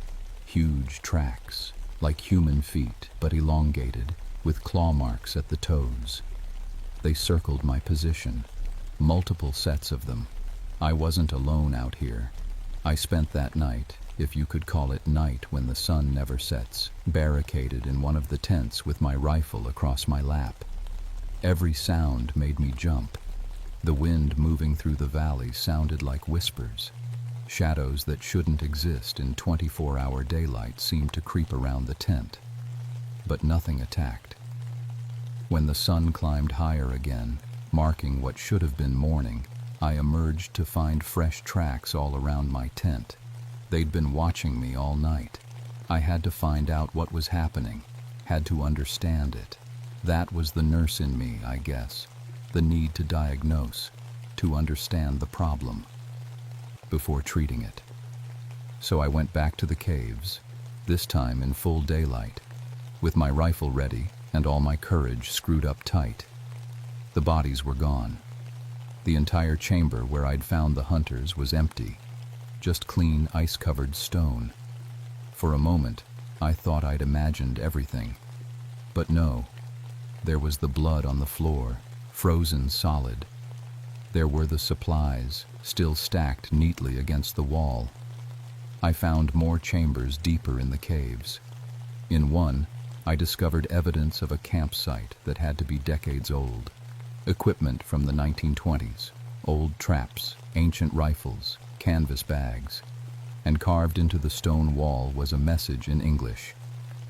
Huge tracks, like human feet, but elongated, with claw marks at the toes. They circled my position, multiple sets of them. I wasn't alone out here. I spent that night, if you could call it night when the sun never sets, barricaded in one of the tents with my rifle across my lap. Every sound made me jump. The wind moving through the valley sounded like whispers. Shadows that shouldn't exist in 24-hour daylight seemed to creep around the tent. But nothing attacked. When the sun climbed higher again, marking what should have been morning, I emerged to find fresh tracks all around my tent. They'd been watching me all night. I had to find out what was happening, had to understand it. That was the nurse in me, I guess. The need to diagnose, to understand the problem, before treating it. So I went back to the caves, this time in full daylight, with my rifle ready and all my courage screwed up tight. The bodies were gone. The entire chamber where I'd found the hunters was empty, just clean ice-covered stone. For a moment, I thought I'd imagined everything. But no, there was the blood on the floor, frozen solid. There were the supplies, still stacked neatly against the wall. I found more chambers deeper in the caves. In one, I discovered evidence of a campsite that had to be decades old. Equipment from the 1920s, old traps, ancient rifles, canvas bags. And carved into the stone wall was a message in English.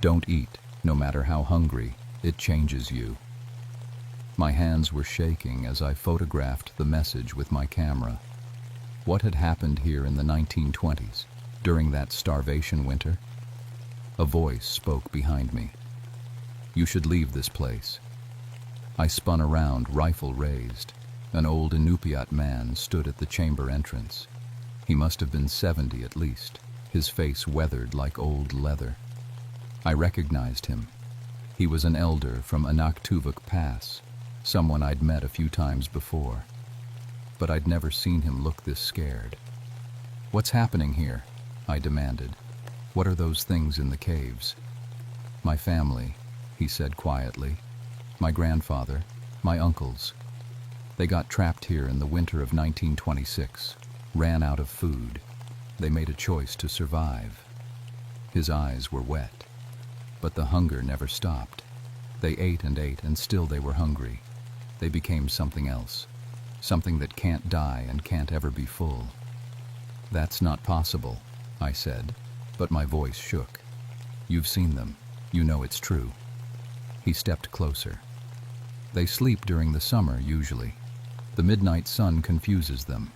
Don't eat, no matter how hungry, it changes you. My hands were shaking as I photographed the message with my camera. What had happened here in the 1920s, during that starvation winter? A voice spoke behind me. You should leave this place. I spun around, rifle raised. An old Inupiat man stood at the chamber entrance. He must have been 70 at least, his face weathered like old leather. I recognized him. He was an elder from Anaktuvuk Pass, someone I'd met a few times before. But I'd never seen him look this scared. What's happening here? I demanded. What are those things in the caves? My family, he said quietly. My grandfather, my uncles. They got trapped here in the winter of 1926, ran out of food. They made a choice to survive. His eyes were wet, but the hunger never stopped. They ate, and still they were hungry. They became something else, something that can't die and can't ever be full. That's not possible, I said, but my voice shook. You've seen them. You know it's true. He stepped closer. They sleep during the summer, usually. The midnight sun confuses them.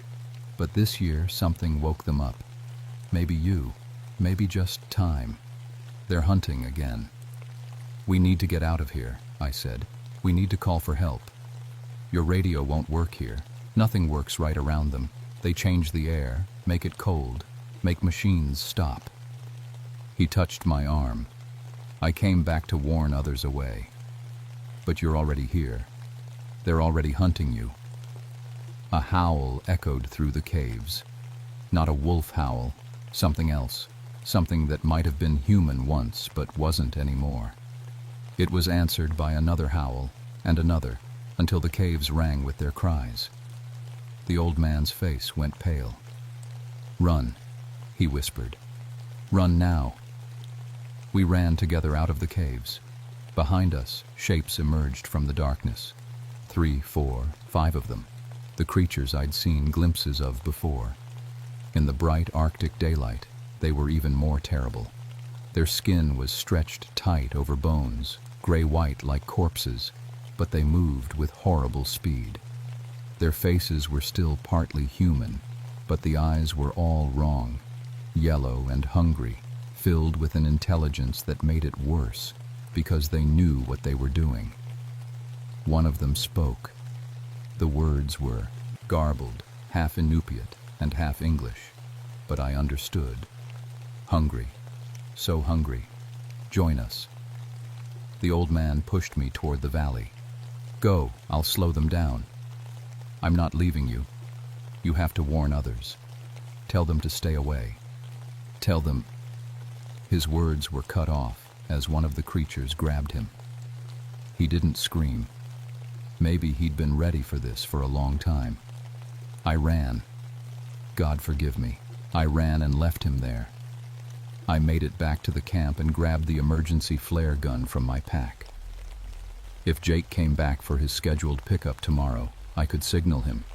But this year, something woke them up. Maybe you, maybe just time. They're hunting again. We need to get out of here, I said. We need to call for help. Your radio won't work here. Nothing works right around them. They change the air, make it cold, make machines stop. He touched my arm. I came back to warn others away. But you're already here. They're already hunting you. A howl echoed through the caves. Not a wolf howl, something else. Something that might have been human once, but wasn't anymore. It was answered by another howl, and another, until the caves rang with their cries. The old man's face went pale. "Run," he whispered. "Run now." We ran together out of the caves. Behind us, shapes emerged from the darkness. 3, 4, 5 of them. The creatures I'd seen glimpses of before. In the bright Arctic daylight, they were even more terrible. Their skin was stretched tight over bones, gray-white like corpses, but they moved with horrible speed. Their faces were still partly human, but the eyes were all wrong, yellow and hungry, filled with an intelligence that made it worse, because they knew what they were doing. One of them spoke. The words were garbled, half Inupiat and half English, but I understood. "Hungry, so hungry. Join us." The old man pushed me toward the valley. "Go, I'll slow them down." "I'm not leaving you. You have to warn others. Tell them to stay away. Tell them—" His words were cut off as one of the creatures grabbed him. He didn't scream. Maybe he'd been ready for this for a long time. I ran. God forgive me. I ran and left him there. I made it back to the camp and grabbed the emergency flare gun from my pack. If Jake came back for his scheduled pickup tomorrow, I could signal him.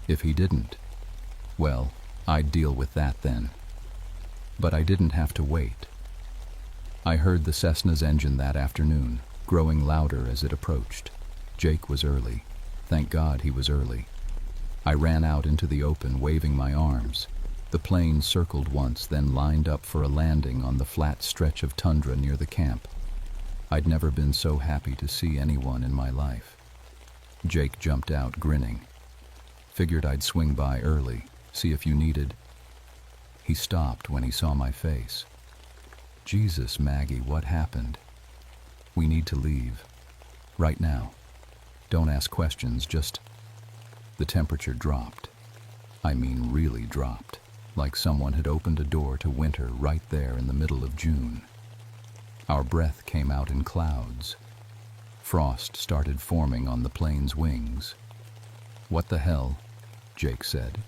If he didn't, well, I'd deal with that then. But I didn't have to wait. I heard the Cessna's engine that afternoon, growing louder as it approached. Jake was early. Thank God he was early. I ran out into the open, waving my arms. The plane circled once, then lined up for a landing on the flat stretch of tundra near the camp. I'd never been so happy to see anyone in my life. Jake jumped out, grinning. "Figured I'd swing by early, see if you needed—" He stopped when he saw my face. "Jesus, Maggie, what happened?" "We need to leave. Right now. Don't ask questions, just—" The temperature dropped. I mean really dropped, like someone had opened a door to winter right there in the middle of June. Our breath came out in clouds. Frost started forming on the plane's wings. "What the hell?" Jake said.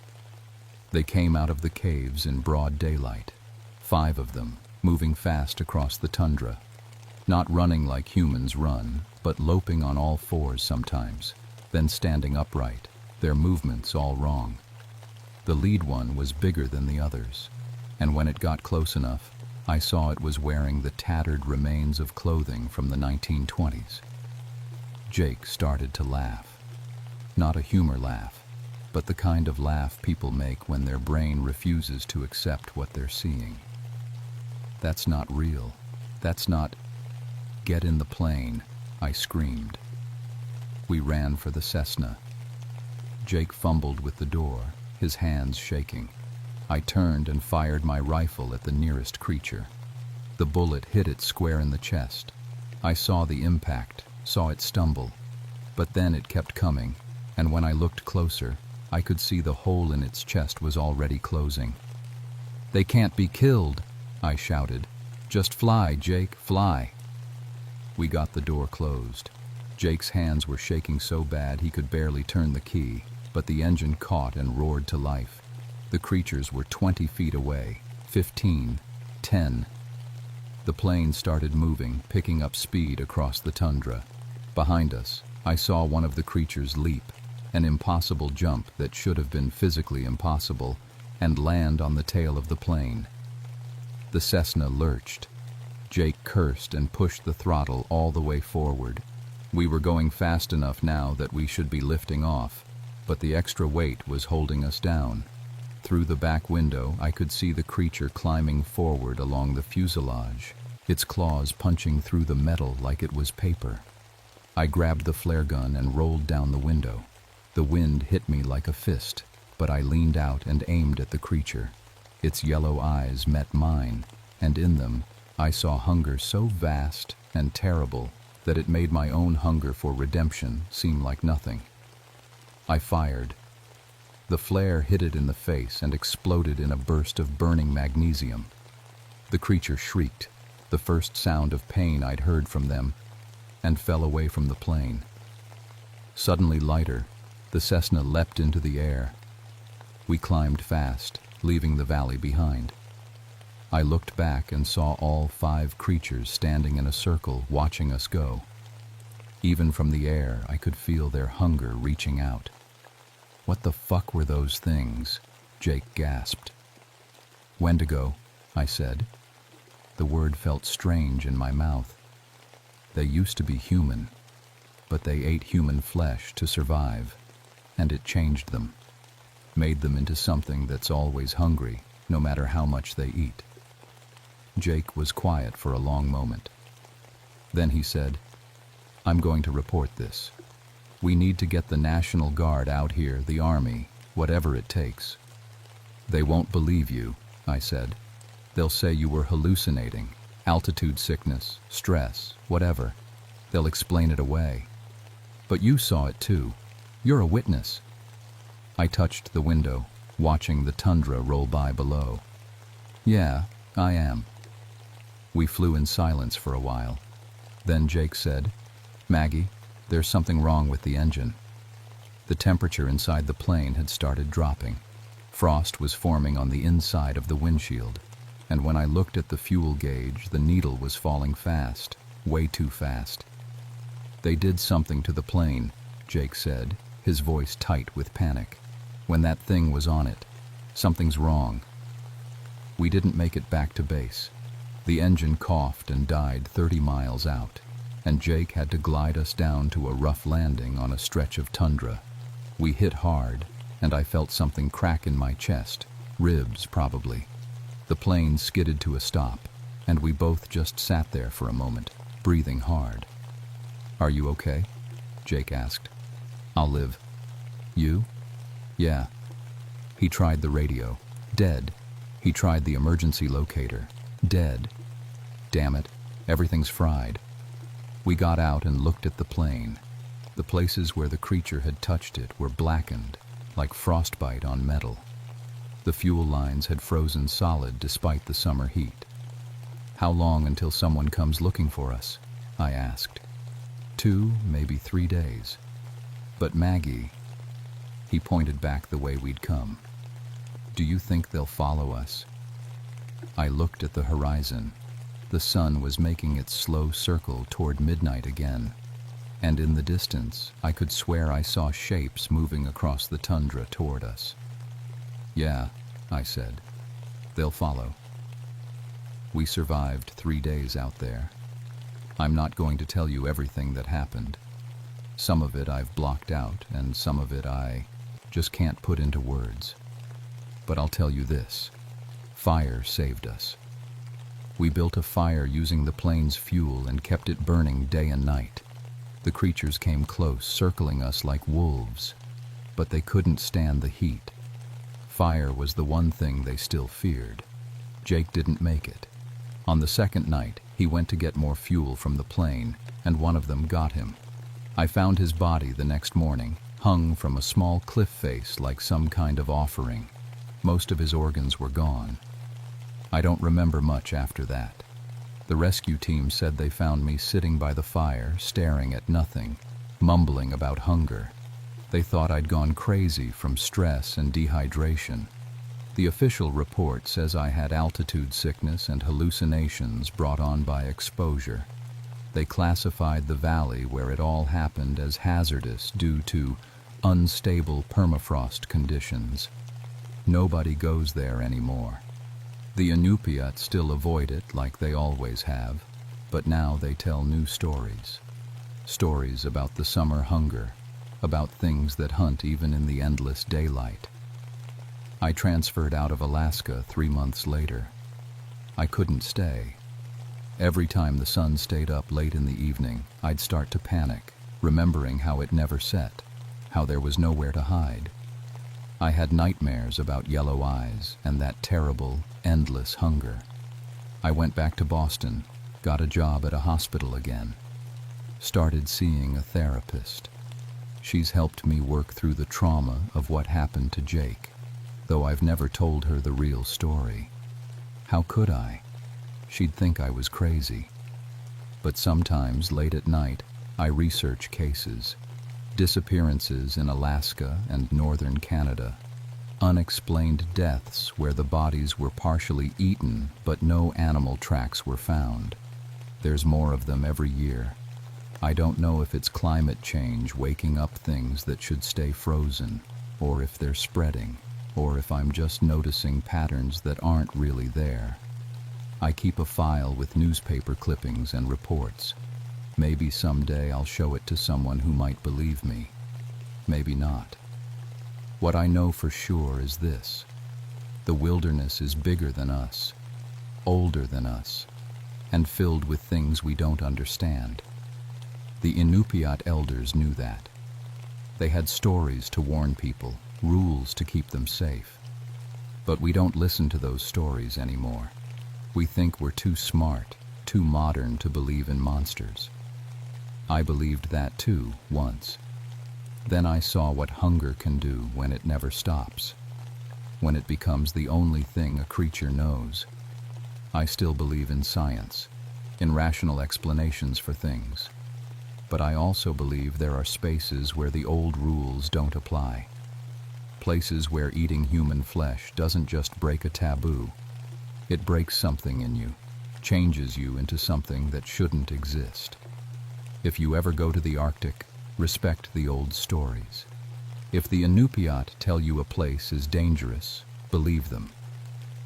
They came out of the caves in broad daylight, 5 of them, moving fast across the tundra. Not running like humans run, but loping on all fours sometimes, then standing upright, their movements all wrong. The lead one was bigger than the others, and when it got close enough, I saw it was wearing the tattered remains of clothing from the 1920s. Jake started to laugh. Not a humor laugh, but the kind of laugh people make when their brain refuses to accept what they're seeing. "That's not real. That's not—" "Get in the plane," I screamed. We ran for the Cessna. Jake fumbled with the door, his hands shaking. I turned and fired my rifle at the nearest creature. The bullet hit it square in the chest. I saw the impact, saw it stumble, but then it kept coming, and when I looked closer, I could see the hole in its chest was already closing. "They can't be killed," I shouted. "Just fly, Jake, fly." We got the door closed. Jake's hands were shaking so bad he could barely turn the key, but the engine caught and roared to life. The creatures were 20 feet away, 15, 10. The plane started moving, picking up speed across the tundra. Behind us, I saw one of the creatures leap, an impossible jump that should have been physically impossible, and land on the tail of the plane. The Cessna lurched. Jake cursed and pushed the throttle all the way forward. We were going fast enough now that we should be lifting off, but the extra weight was holding us down. Through the back window, I could see the creature climbing forward along the fuselage, its claws punching through the metal like it was paper. I grabbed the flare gun and rolled down the window. The wind hit me like a fist, but I leaned out and aimed at the creature. Its yellow eyes met mine, and in them I saw hunger so vast and terrible that it made my own hunger for redemption seem like nothing. I fired. The flare hit it in the face and exploded in a burst of burning magnesium. The creature shrieked, the first sound of pain I'd heard from them, and fell away from the plane. Suddenly lighter, the Cessna leapt into the air. We climbed fast, leaving the valley behind. I looked back and saw all 5 creatures standing in a circle watching us go. Even from the air, I could feel their hunger reaching out. "What the fuck were those things?" Jake gasped. "Wendigo," I said. The word felt strange in my mouth. They used to be human, but they ate human flesh to survive, and it changed them, made them into something that's always hungry, no matter how much they eat. Jake was quiet for a long moment. Then he said, "I'm going to report this. We need to get the National Guard out here, the Army, whatever it takes." "They won't believe you," I said. "They'll say you were hallucinating, altitude sickness, stress, whatever. They'll explain it away. But you saw it too. You're a witness." I touched the window, watching the tundra roll by below. "Yeah, I am." We flew in silence for a while. Then Jake said, "Maggie, there's something wrong with the engine." The temperature inside the plane had started dropping. Frost was forming on the inside of the windshield, and when I looked at the fuel gauge, the needle was falling fast, way too fast. "They did something to the plane," Jake said, his voice tight with panic. "When that thing was on it, something's wrong." We didn't make it back to base. The engine coughed and died 30 miles out, and Jake had to glide us down to a rough landing on a stretch of tundra. We hit hard, and I felt something crack in my chest, ribs probably. The plane skidded to a stop, and we both just sat there for a moment, breathing hard. "Are you okay?" Jake asked. "I'll live." "You?" "Yeah." He tried the radio. Dead. He tried the emergency locator. Dead. Damn it, everything's fried. We got out and looked at the plane. The places where the creature had touched it were blackened, like frostbite on metal. The fuel lines had frozen solid despite the summer heat. "How long until someone comes looking for us?" I asked. 2, maybe 3 days. "But Maggie," he pointed back the way we'd come. "Do you think they'll follow us?" I looked at the horizon. The sun was making its slow circle toward midnight again, and in the distance I could swear I saw shapes moving across the tundra toward us. "Yeah," I said. "They'll follow." We survived 3 days out there. I'm not going to tell you everything that happened. Some of it I've blocked out, and some of it I just can't put into words. But I'll tell you this. Fire saved us. We built a fire using the plane's fuel and kept it burning day and night. The creatures came close, circling us like wolves, but they couldn't stand the heat. Fire was the one thing they still feared. Jake didn't make it. On the second night, he went to get more fuel from the plane, and one of them got him. I found his body the next morning, hung from a small cliff face like some kind of offering. Most of his organs were gone. I don't remember much after that. The rescue team said they found me sitting by the fire, staring at nothing, mumbling about hunger. They thought I'd gone crazy from stress and dehydration. The official report says I had altitude sickness and hallucinations brought on by exposure. They classified the valley where it all happened as hazardous due to unstable permafrost conditions. Nobody goes there anymore. The Inupiat still avoid it like they always have, but now they tell new stories. Stories about the summer hunger, about things that hunt even in the endless daylight. I transferred out of Alaska 3 months later. I couldn't stay. Every time the sun stayed up late in the evening, I'd start to panic. remembering how it never set, how there was nowhere to hide. I had nightmares about yellow eyes and that terrible, endless hunger. I went back to Boston, got a job at a hospital again, started seeing a therapist. She's helped me work through the trauma of what happened to Jake, though I've never told her the real story. How could I? She'd think I was crazy. But sometimes, late at night, I research cases. Disappearances in Alaska and northern Canada. Unexplained deaths where the bodies were partially eaten but no animal tracks were found. There's more of them every year. I don't know if it's climate change waking up things that should stay frozen, or if they're spreading, or if I'm just noticing patterns that aren't really there. I keep a file with newspaper clippings and reports. Maybe someday I'll show it to someone who might believe me. Maybe not. What I know for sure is this: the wilderness is bigger than us, older than us, and filled with things we don't understand. The Inupiat elders knew that. They had stories to warn people, rules to keep them safe. But we don't listen to those stories anymore. We think we're too smart, too modern to believe in monsters. I believed that too, once. Then I saw what hunger can do when it never stops, when it becomes the only thing a creature knows. I still believe in science, in rational explanations for things. But I also believe there are spaces where the old rules don't apply. Places where eating human flesh doesn't just break a taboo. It breaks something in you, changes you into something that shouldn't exist. If you ever go to the Arctic, respect the old stories. If the Inupiat tell you a place is dangerous, believe them.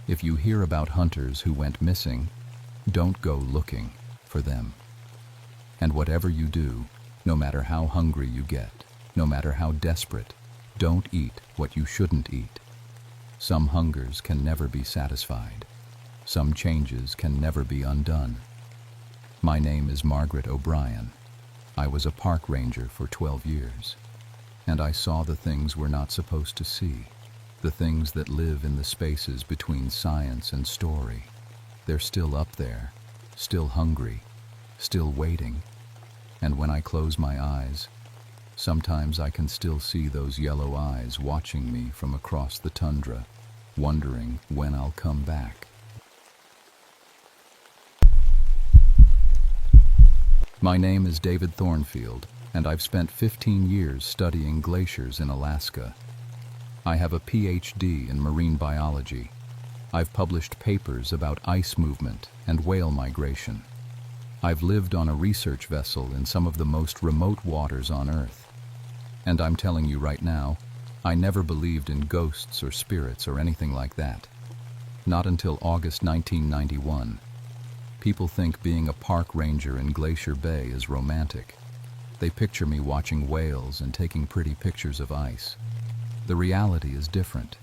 If you hear about hunters who went missing, don't go looking for them. And whatever you do, no matter how hungry you get, no matter how desperate, don't eat what you shouldn't eat. Some hungers can never be satisfied. Some changes can never be undone. My name is Margaret O'Brien. I was a park ranger for 12 years, and I saw the things we're not supposed to see, the things that live in the spaces between science and story. They're still up there, still hungry, still waiting. And when I close my eyes, sometimes I can still see those yellow eyes watching me from across the tundra, wondering when I'll come back. My name is David Thornfield, and I've spent 15 years studying glaciers in Alaska. I have a PhD in marine biology. I've published papers about ice movement and whale migration. I've lived on a research vessel in some of the most remote waters on Earth. And I'm telling you right now, I never believed in ghosts or spirits or anything like that. Not until August 1991. People think being a park ranger in Glacier Bay is romantic. They picture me watching whales and taking pretty pictures of ice. The reality is different.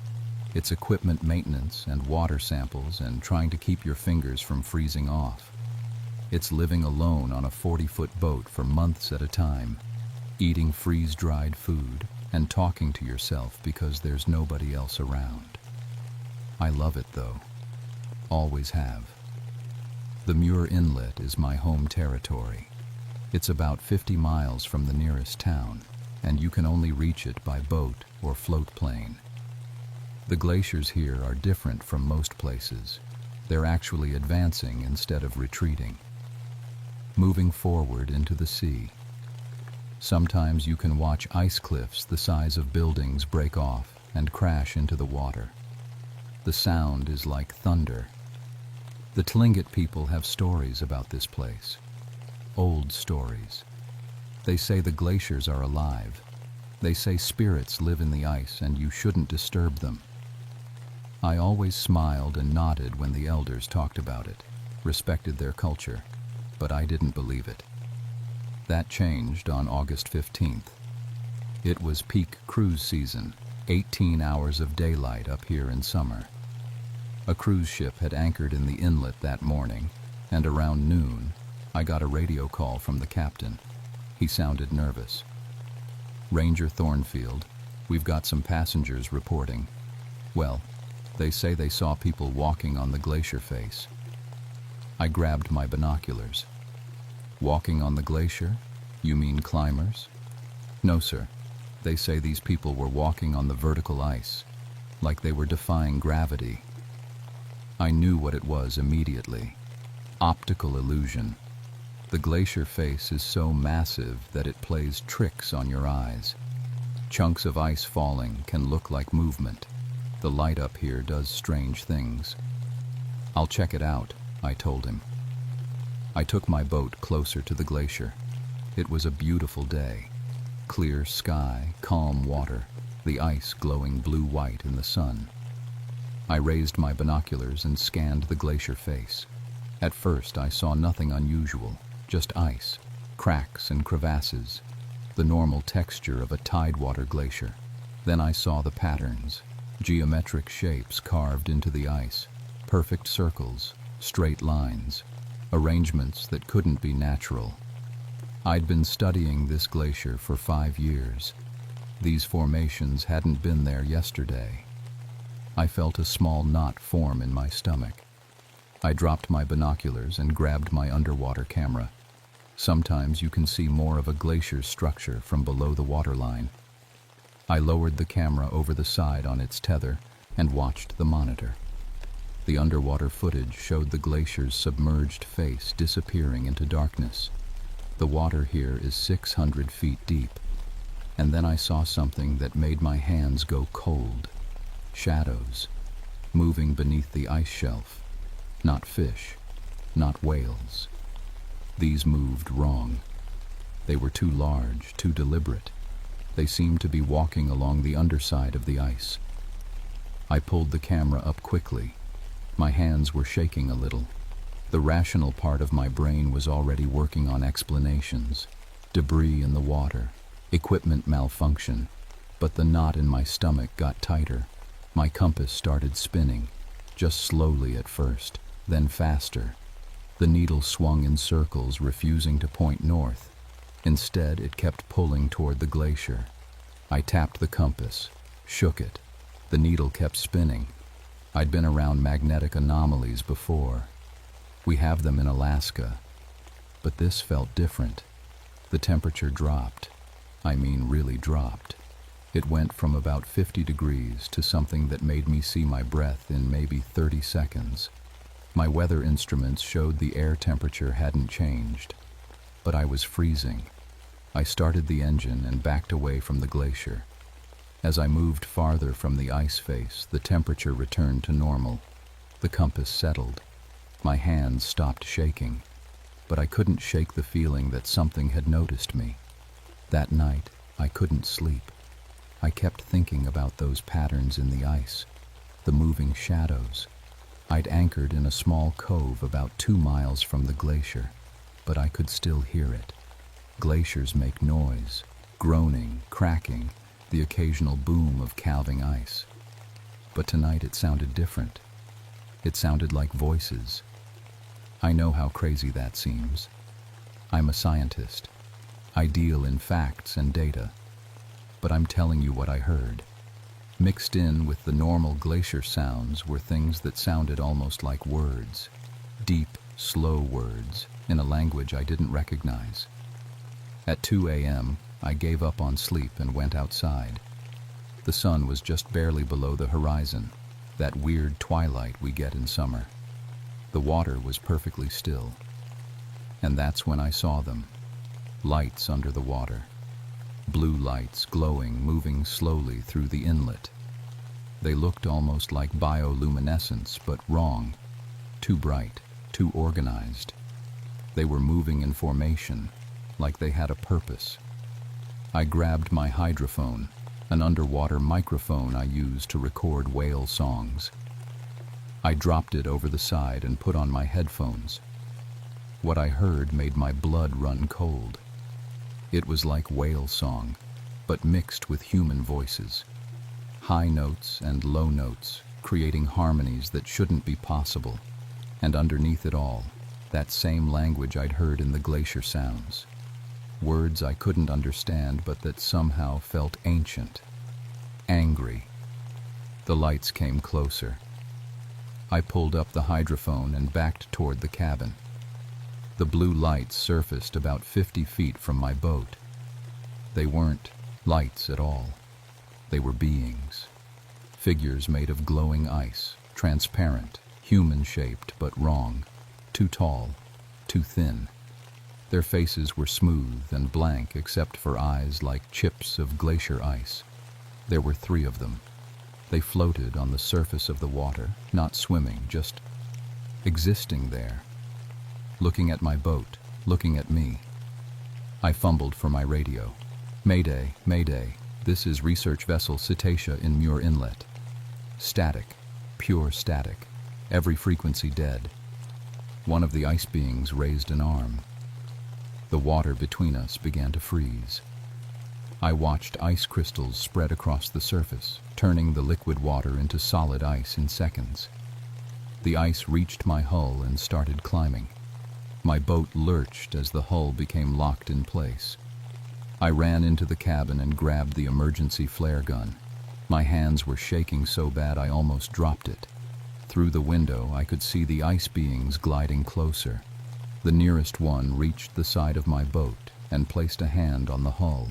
It's equipment maintenance and water samples and trying to keep your fingers from freezing off. It's living alone on a 40-foot boat for months at a time, eating freeze-dried food and talking to yourself because there's nobody else around. I love it though. Always have. The Muir Inlet is my home territory. It's about 50 miles from the nearest town, and you can only reach it by boat or float plane. The glaciers here are different from most places. They're actually advancing instead of retreating, moving forward into the sea. Sometimes you can watch ice cliffs the size of buildings break off and crash into the water. The sound is like thunder. The Tlingit people have stories about this place. Old stories. They say the glaciers are alive. They say spirits live in the ice and you shouldn't disturb them. I always smiled and nodded when the elders talked about it, respected their culture, but I didn't believe it. That changed on August 15th. It was peak cruise season, 18 hours of daylight up here in summer. A cruise ship had anchored in the inlet that morning, and around noon, I got a radio call from the captain. He sounded nervous. "Ranger Thornfield, we've got some passengers reporting. Well, they say they saw people walking on the glacier face." I grabbed my binoculars. "Walking on the glacier? You mean climbers?" "No, sir. They say these people were walking on the vertical ice, like they were defying gravity." I knew what it was immediately. Optical illusion. The glacier face is so massive that it plays tricks on your eyes. Chunks of ice falling can look like movement. The light up here does strange things. "I'll check it out," I told him. I took my boat closer to the glacier. It was a beautiful day. Clear sky, calm water, the ice glowing blue-white in the sun. I raised my binoculars and scanned the glacier face. At first I saw nothing unusual, just ice, cracks and crevasses, the normal texture of a tidewater glacier. Then I saw the patterns, geometric shapes carved into the ice, perfect circles, straight lines, arrangements that couldn't be natural. I'd been studying this glacier for 5 years. These formations hadn't been there yesterday. I felt a small knot form in my stomach. I dropped my binoculars and grabbed my underwater camera. Sometimes you can see more of a glacier's structure from below the waterline. I lowered the camera over the side on its tether and watched the monitor. The underwater footage showed the glacier's submerged face disappearing into darkness. The water here is 600 feet deep. And then I saw something that made my hands go cold. Shadows, moving beneath the ice shelf. Not fish, not whales. These moved wrong. They were too large, too deliberate. They seemed to be walking along the underside of the ice. I pulled the camera up quickly. My hands were shaking a little. The rational part of my brain was already working on explanations. Debris in the water, equipment malfunction. But the knot in my stomach got tighter. My compass started spinning, just slowly at first, then faster. The needle swung in circles, refusing to point north. Instead, it kept pulling toward the glacier. I tapped the compass, shook it. The needle kept spinning. I'd been around magnetic anomalies before. We have them in Alaska. But this felt different. The temperature dropped. I mean, really dropped. It went from about 50 degrees to something that made me see my breath in maybe 30 seconds. My weather instruments showed the air temperature hadn't changed, but I was freezing. I started the engine and backed away from the glacier. As I moved farther from the ice face, the temperature returned to normal. The compass settled. My hands stopped shaking, but I couldn't shake the feeling that something had noticed me. That night, I couldn't sleep. I kept thinking about those patterns in the ice, the moving shadows. I'd anchored in a small cove about 2 miles from the glacier, but I could still hear it. Glaciers make noise, groaning, cracking, the occasional boom of calving ice. But tonight it sounded different. It sounded like voices. I know how crazy that seems. I'm a scientist. I deal in facts and data. But I'm telling you what I heard. Mixed in with the normal glacier sounds were things that sounded almost like words. Deep, slow words in a language I didn't recognize. At 2 a.m., I gave up on sleep and went outside. The sun was just barely below the horizon, that weird twilight we get in summer. The water was perfectly still. And that's when I saw them. Lights under the water. Blue lights glowing, moving slowly through the inlet. They looked almost like bioluminescence, but wrong. Too bright, too organized. They were moving in formation, like they had a purpose. I grabbed my hydrophone, an underwater microphone I use to record whale songs. I dropped it over the side and put on my headphones. What I heard made my blood run cold. It was like whale song, but mixed with human voices. High notes and low notes, creating harmonies that shouldn't be possible. And underneath it all, that same language I'd heard in the glacier sounds. words I couldn't understand but that somehow felt ancient. Angry. The lights came closer. I pulled up the hydrophone and backed toward the cabin. The blue lights surfaced about 50 feet from my boat. They weren't lights at all. They were beings. Figures made of glowing ice, transparent, human-shaped but wrong, too tall, too thin. Their faces were smooth and blank except for eyes like chips of glacier ice. There were 3 of them. They floated on the surface of the water, not swimming, just existing there. Looking at my boat, looking at me. I fumbled for my radio. Mayday, Mayday, this is research vessel Cetacea in Muir Inlet. Static, pure static, every frequency dead. One of the ice beings raised an arm. The water between us began to freeze. I watched ice crystals spread across the surface, turning the liquid water into solid ice in seconds. The ice reached my hull and started climbing. My boat lurched as the hull became locked in place. I ran into the cabin and grabbed the emergency flare gun. My hands were shaking so bad I almost dropped it. Through the window, I could see the ice beings gliding closer. The nearest one reached the side of my boat and placed a hand on the hull.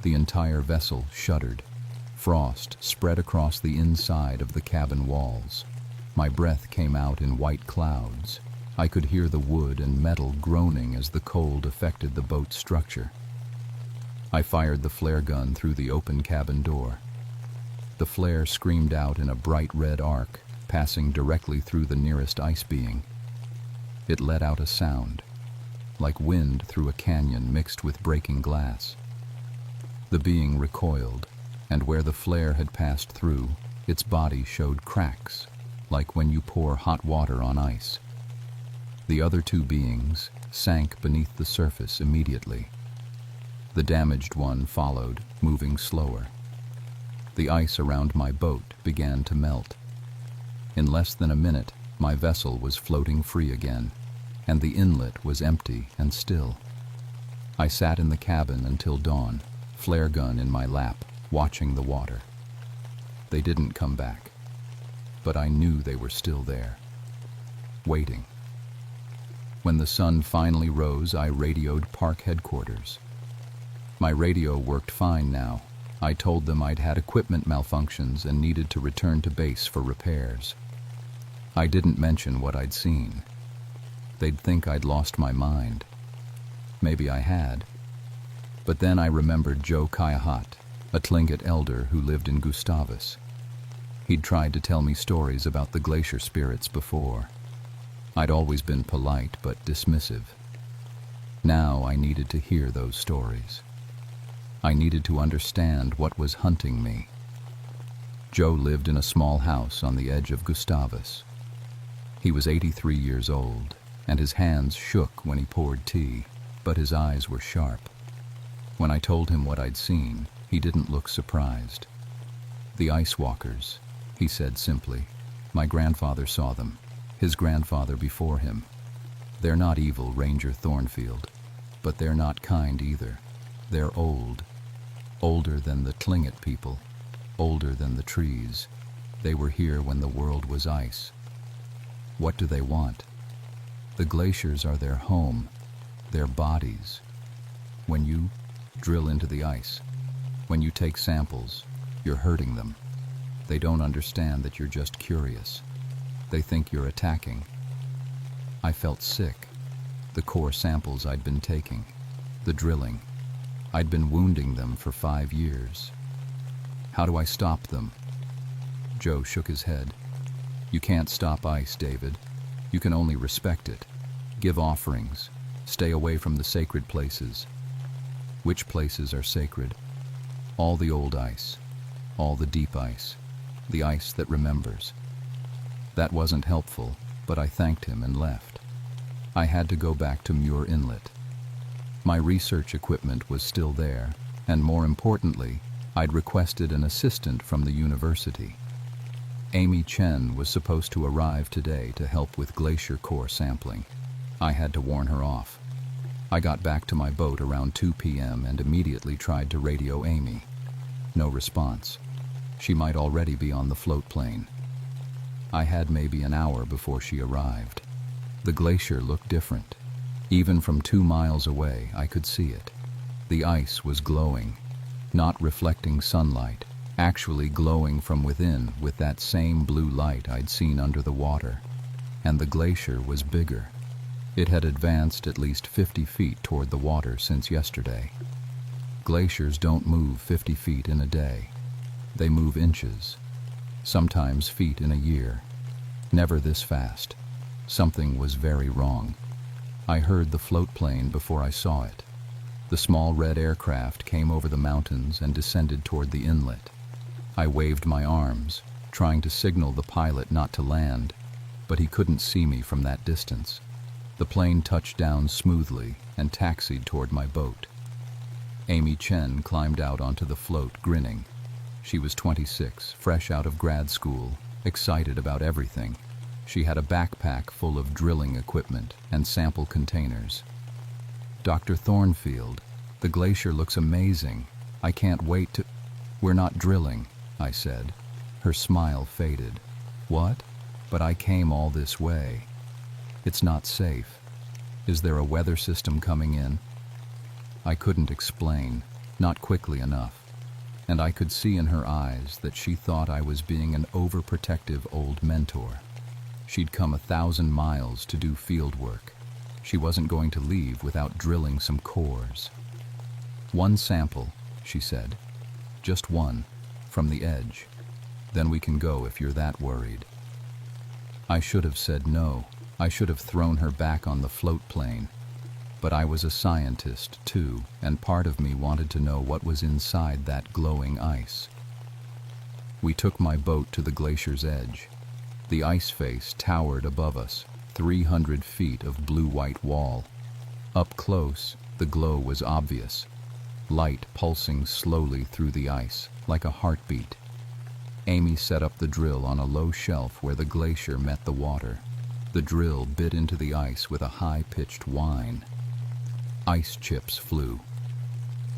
The entire vessel shuddered. Frost spread across the inside of the cabin walls. My breath came out in white clouds. I could hear the wood and metal groaning as the cold affected the boat's structure. I fired the flare gun through the open cabin door. The flare screamed out in a bright red arc, passing directly through the nearest ice being. It let out a sound, like wind through a canyon mixed with breaking glass. The being recoiled, and where the flare had passed through, its body showed cracks, like when you pour hot water on ice. The other 2 beings sank beneath the surface immediately. The damaged one followed, moving slower. The ice around my boat began to melt. In less than a minute, my vessel was floating free again, and the inlet was empty and still. I sat in the cabin until dawn, flare gun in my lap, watching the water. They didn't come back, but I knew they were still there, waiting. When the sun finally rose, I radioed park headquarters. My radio worked fine now. I told them I'd had equipment malfunctions and needed to return to base for repairs. I didn't mention what I'd seen. They'd think I'd lost my mind. Maybe I had. But then I remembered Joe Kyahat, a Tlingit elder who lived in Gustavus. He'd tried to tell me stories about the glacier spirits before. I'd always been polite but dismissive. Now I needed to hear those stories. I needed to understand what was hunting me. Joe lived in a small house on the edge of Gustavus. He was 83 years old, and his hands shook when he poured tea, but his eyes were sharp. When I told him what I'd seen, he didn't look surprised. "The ice walkers," he said simply. "My grandfather saw them, his grandfather before him. They're not evil, Ranger Thornfield, but they're not kind either. They're old. Older than the Tlingit people, older than the trees. They were here when the world was ice. What do they want? The glaciers are their home, their bodies. When you drill into the ice, when you take samples, you're hurting them. They don't understand that you're just curious. They think you're attacking." I felt sick. The core samples I'd been taking, the drilling. I'd been wounding them for 5 years. How do I stop them? Joe shook his head. "You can't stop ice, David. You can only respect it. Give offerings. Stay away from the sacred places." "Which places are sacred?" "All the old ice. All the deep ice. The ice that remembers." That wasn't helpful, but I thanked him and left. I had to go back to Muir Inlet. My research equipment was still there, and more importantly, I'd requested an assistant from the university. Amy Chen was supposed to arrive today to help with glacier core sampling. I had to warn her off. I got back to my boat around 2 p.m. and immediately tried to radio Amy. No response. She might already be on the float plane. I had maybe an hour before she arrived. The glacier looked different. Even from 2 miles away, I could see it. The ice was glowing, not reflecting sunlight, actually glowing from within with that same blue light I'd seen under the water. And the glacier was bigger. It had advanced at least 50 feet toward the water since yesterday. Glaciers don't move 50 feet in a day. They move inches, sometimes feet in a year. Never this fast. Something was very wrong. I heard the float plane before I saw it. The small red aircraft came over the mountains and descended toward the inlet. I waved my arms, trying to signal the pilot not to land, but he couldn't see me from that distance. The plane touched down smoothly and taxied toward my boat. Amy Chen climbed out onto the float, grinning. She was 26, fresh out of grad school, excited about everything. She had a backpack full of drilling equipment and sample containers. "Dr. Thornfield, the glacier looks amazing. I can't wait to—" "We're not drilling," I said. Her smile faded. "What? But I came all this way. It's not safe. Is there a weather system coming in?" I couldn't explain, not quickly enough, and I could see in her eyes that she thought I was being an overprotective old mentor. She'd come 1,000 miles to do field work. She wasn't going to leave without drilling some cores. "One sample," she said. "Just one, from the edge. Then we can go if you're that worried." I should have said no. I should have thrown her back on the float plane. But I was a scientist, too, and part of me wanted to know what was inside that glowing ice. We took my boat to the glacier's edge. The ice face towered above us, 300 feet of blue-white wall. Up close, the glow was obvious. Light pulsing slowly through the ice, like a heartbeat. Amy set up the drill on a low shelf where the glacier met the water. The drill bit into the ice with a high-pitched whine. Ice chips flew.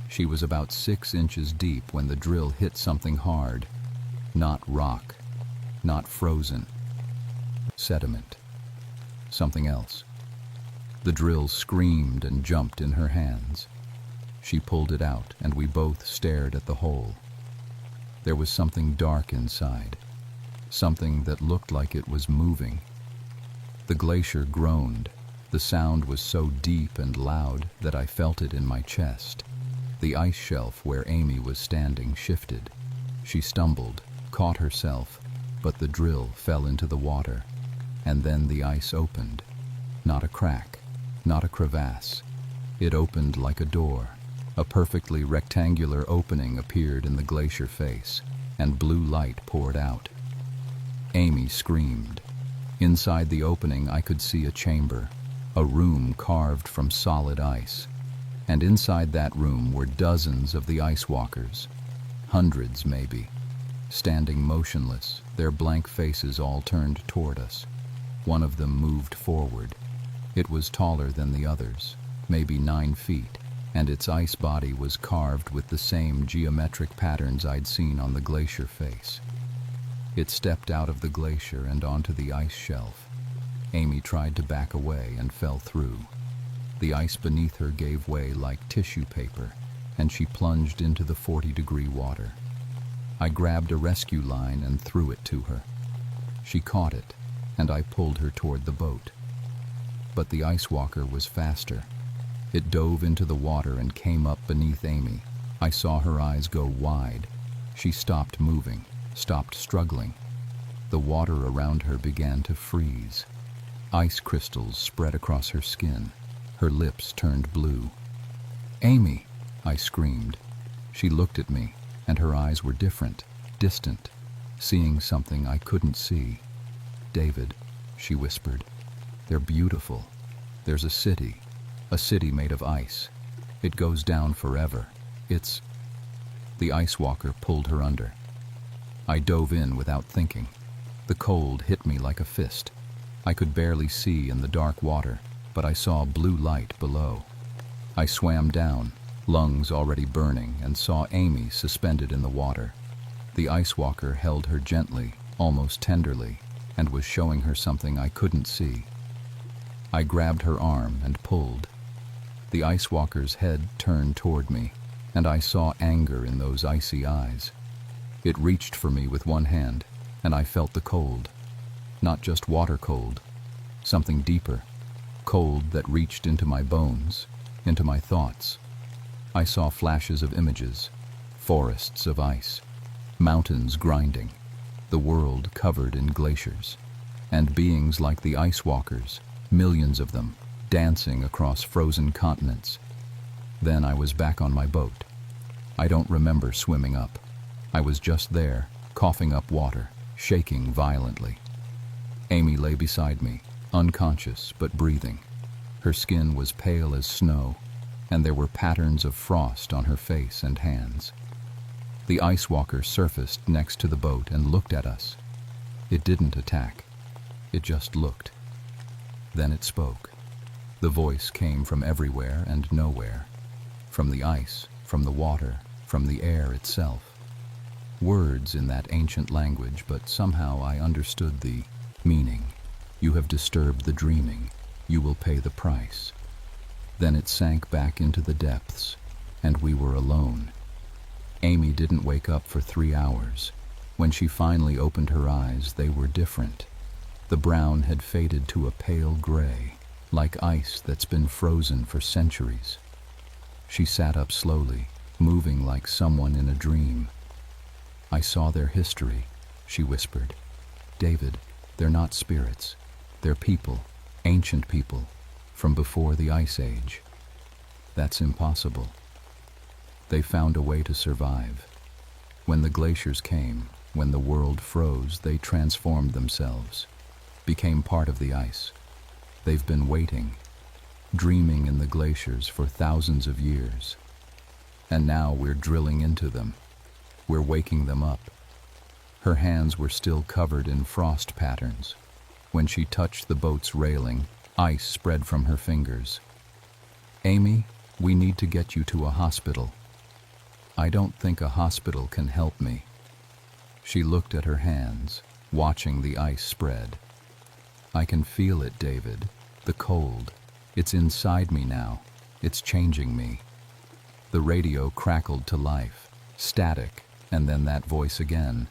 She was about 6 inches deep when the drill hit something hard. Not rock, not frozen. Sediment. Something else. The drill screamed and jumped in her hands. She pulled it out, and we both stared at the hole. There was something dark inside, something that looked like it was moving. The glacier groaned. The sound was so deep and loud that I felt it in my chest. The ice shelf where Amy was standing shifted. She stumbled, caught herself, but the drill fell into the water. And then the ice opened. Not a crack, not a crevasse. It opened like a door. A perfectly rectangular opening appeared in the glacier face, and blue light poured out. Amy screamed. Inside the opening I could see a chamber, a room carved from solid ice. And inside that room were dozens of the ice walkers, hundreds maybe, standing motionless, their blank faces all turned toward us. One of them moved forward. It was taller than the others, maybe 9 feet, and its ice body was carved with the same geometric patterns I'd seen on the glacier face. It stepped out of the glacier and onto the ice shelf. Amy tried to back away and fell through. The ice beneath her gave way like tissue paper, and she plunged into the 40-degree water. I grabbed a rescue line and threw it to her. She caught it, and I pulled her toward the boat. But the ice walker was faster. It dove into the water and came up beneath Amy. I saw her eyes go wide. She stopped moving, stopped struggling. The water around her began to freeze. Ice crystals spread across her skin. Her lips turned blue. "Amy!" I screamed. She looked at me, and her eyes were different, distant, seeing something I couldn't see. "David," she whispered, "they're beautiful. There's a city made of ice. It goes down forever. It's—" The ice walker pulled her under. I dove in without thinking. The cold hit me like a fist. I could barely see in the dark water, but I saw blue light below. I swam down, lungs already burning, and saw Amy suspended in the water. The ice walker held her gently, almost tenderly, and was showing her something I couldn't see. I grabbed her arm and pulled. The ice walker's head turned toward me, and I saw anger in those icy eyes. It reached for me with one hand, and I felt the cold. Not just water cold, something deeper, cold that reached into my bones, into my thoughts. I saw flashes of images, forests of ice, mountains grinding, the world covered in glaciers, and beings like the ice walkers, millions of them, dancing across frozen continents. Then I was back on my boat. I don't remember swimming up. I was just there, coughing up water, shaking violently. Amy lay beside me, unconscious but breathing. Her skin was pale as snow, and there were patterns of frost on her face and hands. The ice walker surfaced next to the boat and looked at us. It didn't attack. It just looked. Then it spoke. The voice came from everywhere and nowhere. From the ice, from the water, from the air itself. Words in that ancient language, but somehow I understood the meaning. You have disturbed the dreaming. You will pay the price. Then it sank back into the depths, and we were alone. Amy didn't wake up for 3 hours. When she finally opened her eyes, they were different. The brown had faded to a pale gray, like ice that's been frozen for centuries. She sat up slowly, moving like someone in a dream. I saw their history, she whispered. David, they're not spirits. They're people, ancient people, from before the Ice Age. That's impossible. They found a way to survive. When the glaciers came, when the world froze, they transformed themselves, became part of the ice. They've been waiting, dreaming in the glaciers for thousands of years. And now we're drilling into them. We're waking them up. Her hands were still covered in frost patterns. When she touched the boat's railing, ice spread from her fingers. Amy, we need to get you to a hospital. I don't think a hospital can help me. She looked at her hands, watching the ice spread. I can feel it, David, the cold. It's inside me now. It's changing me. The radio crackled to life, static, and then that voice again.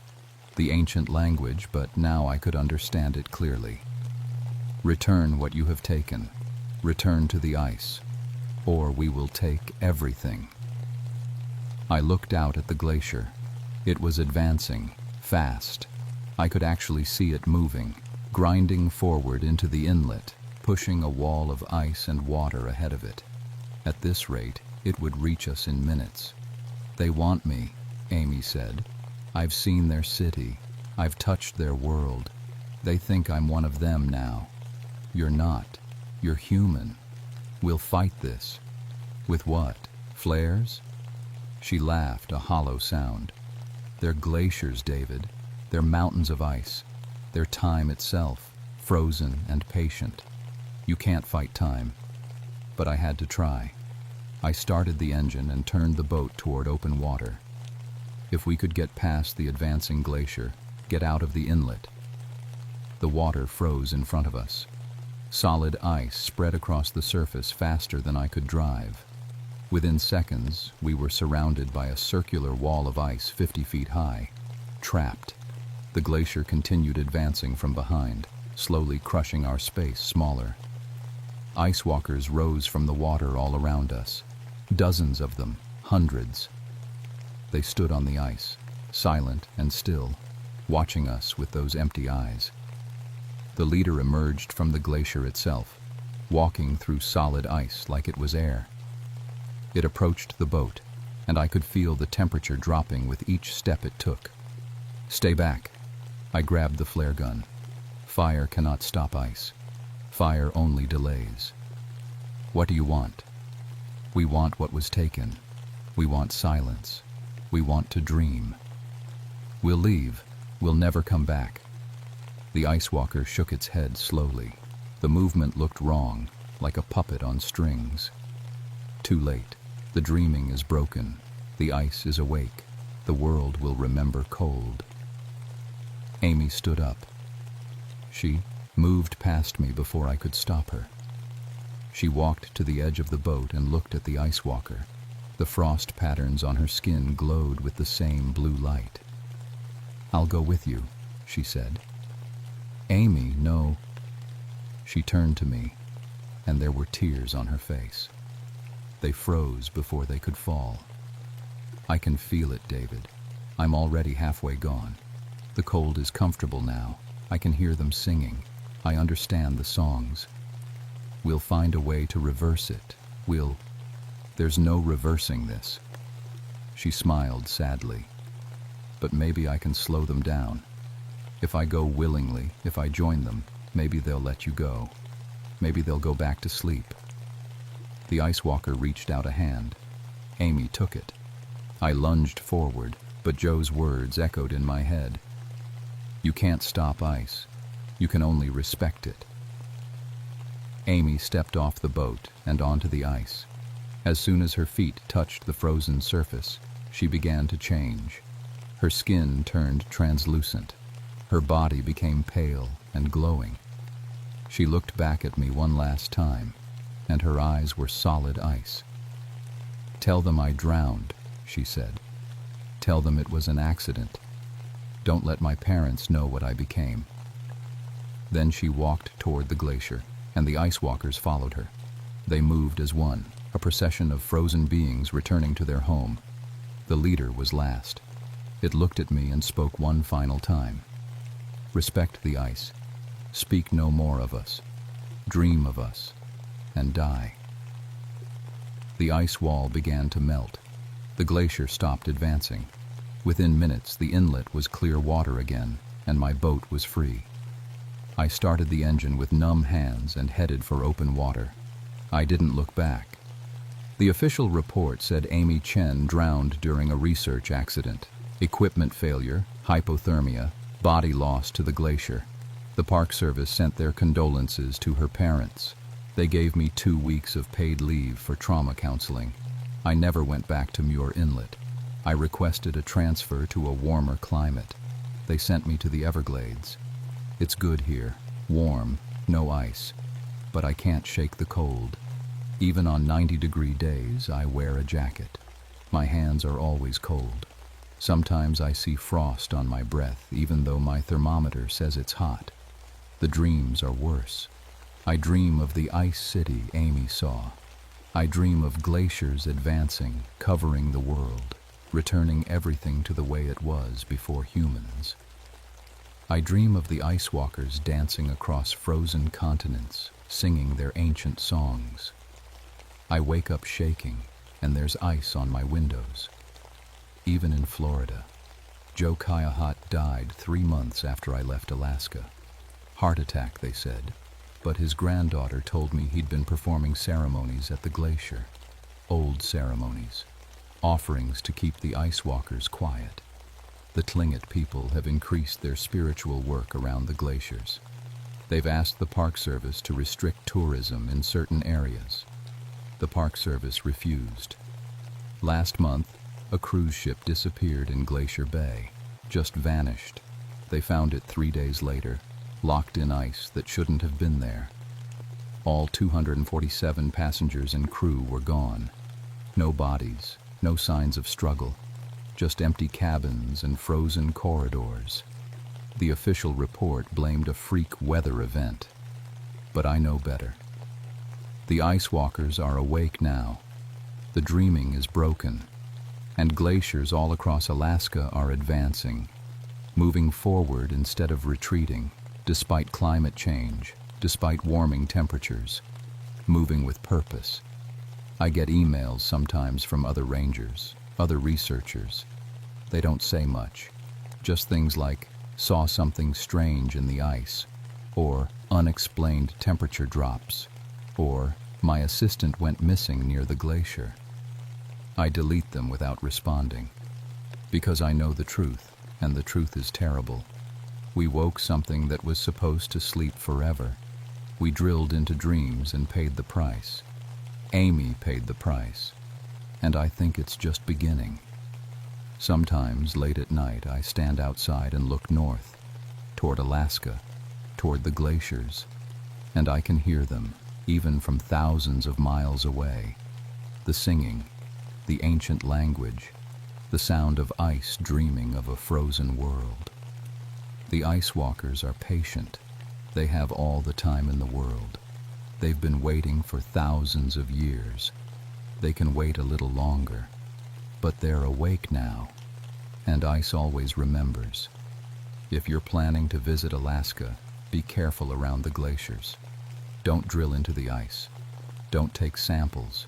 The ancient language, but now I could understand it clearly. Return what you have taken. Return to the ice, or we will take everything. I looked out at the glacier. It was advancing, fast. I could actually see it moving, grinding forward into the inlet, pushing a wall of ice and water ahead of it. At this rate, it would reach us in minutes. They want me, Amy said. I've seen their city. I've touched their world. They think I'm one of them now. You're not. You're human. We'll fight this. With what? Flares? She laughed, a hollow sound. They're glaciers, David. They're mountains of ice. They're time itself, frozen and patient. You can't fight time. But I had to try. I started the engine and turned the boat toward open water. If we could get past the advancing glacier, get out of the inlet. The water froze in front of us. Solid ice spread across the surface faster than I could drive. Within seconds, we were surrounded by a circular wall of ice 50 feet high, trapped. The glacier continued advancing from behind, slowly crushing our space smaller. Ice walkers rose from the water all around us. Dozens of them, hundreds. They stood on the ice, silent and still, watching us with those empty eyes. The leader emerged from the glacier itself, walking through solid ice like it was air. It approached the boat, and I could feel the temperature dropping with each step it took. Stay back. I grabbed the flare gun. Fire cannot stop ice. Fire only delays. What do you want? We want what was taken. We want silence. We want to dream. We'll leave. We'll never come back. The ice walker shook its head slowly. The movement looked wrong, like a puppet on strings. Too late. The dreaming is broken. The ice is awake. The world will remember cold. Amy stood up. She moved past me before I could stop her. She walked to the edge of the boat and looked at the ice walker. The frost patterns on her skin glowed with the same blue light. "I'll go with you," she said. "Amy, no." She turned to me, and there were tears on her face. They froze before they could fall. "I can feel it, David. I'm already halfway gone. The cold is comfortable now. I can hear them singing. I understand the songs. We'll find a way to reverse it. There's no reversing this." She smiled sadly. "But maybe I can slow them down. If I go willingly, if I join them, maybe they'll let you go. Maybe they'll go back to sleep." The ice walker reached out a hand. Amy took it. I lunged forward, but Joe's words echoed in my head. "You can't stop ice. You can only respect it." Amy stepped off the boat and onto the ice. As soon as her feet touched the frozen surface, she began to change. Her skin turned translucent. Her body became pale and glowing. She looked back at me one last time, and her eyes were solid ice. "Tell them I drowned," she said. "Tell them it was an accident. Don't let my parents know what I became." Then she walked toward the glacier, and the ice walkers followed her. They moved as one, a procession of frozen beings returning to their home. The leader was last. It looked at me and spoke one final time. "Respect the ice. Speak no more of us. Dream of us. And die." The ice wall began to melt. The glacier stopped advancing. Within minutes, the inlet was clear water again, and my boat was free. I started the engine with numb hands and headed for open water. I didn't look back. The official report said Amy Chen drowned during a research accident. Equipment failure, hypothermia, body loss to the glacier. The Park Service sent their condolences to her parents. They gave me 2 weeks of paid leave for trauma counseling. I never went back to Muir Inlet. I requested a transfer to a warmer climate. They sent me to the Everglades. It's good here, warm, no ice, but I can't shake the cold. Even on 90-degree days, I wear a jacket. My hands are always cold. Sometimes I see frost on my breath, even though my thermometer says it's hot. The dreams are worse. I dream of the ice city Amy saw. I dream of glaciers advancing, covering the world, returning everything to the way it was before humans. I dream of the ice walkers dancing across frozen continents, singing their ancient songs. I wake up shaking, and there's ice on my windows. Even in Florida. Joe Kyahat died 3 months after I left Alaska. Heart attack, they said, but his granddaughter told me he'd been performing ceremonies at the glacier. Old ceremonies. Offerings to keep the ice walkers quiet. The Tlingit people have increased their spiritual work around the glaciers. They've asked the Park Service to restrict tourism in certain areas. The Park Service refused. Last month, a cruise ship disappeared in Glacier Bay, just vanished. They found it 3 days later, locked in ice that shouldn't have been there. All 247 passengers and crew were gone. No bodies, no signs of struggle. Just empty cabins and frozen corridors. The official report blamed a freak weather event. But I know better. The ice walkers are awake now. The dreaming is broken. And glaciers all across Alaska are advancing, moving forward instead of retreating, despite climate change, despite warming temperatures, moving with purpose. I get emails sometimes from other rangers, other researchers. They don't say much, just things like, saw something strange in the ice, or unexplained temperature drops, or my assistant went missing near the glacier. I delete them without responding, because I know the truth, and the truth is terrible. We woke something that was supposed to sleep forever. We drilled into dreams and paid the price. Amy paid the price, and I think it's just beginning. Sometimes, late at night, I stand outside and look north, toward Alaska, toward the glaciers, and I can hear them, even from thousands of miles away. The singing, the ancient language, the sound of ice dreaming of a frozen world. The ice walkers are patient. They have all the time in the world. They've been waiting for thousands of years. They can wait a little longer, but they're awake now, and ice always remembers. If you're planning to visit Alaska, be careful around the glaciers. Don't drill into the ice. Don't take samples.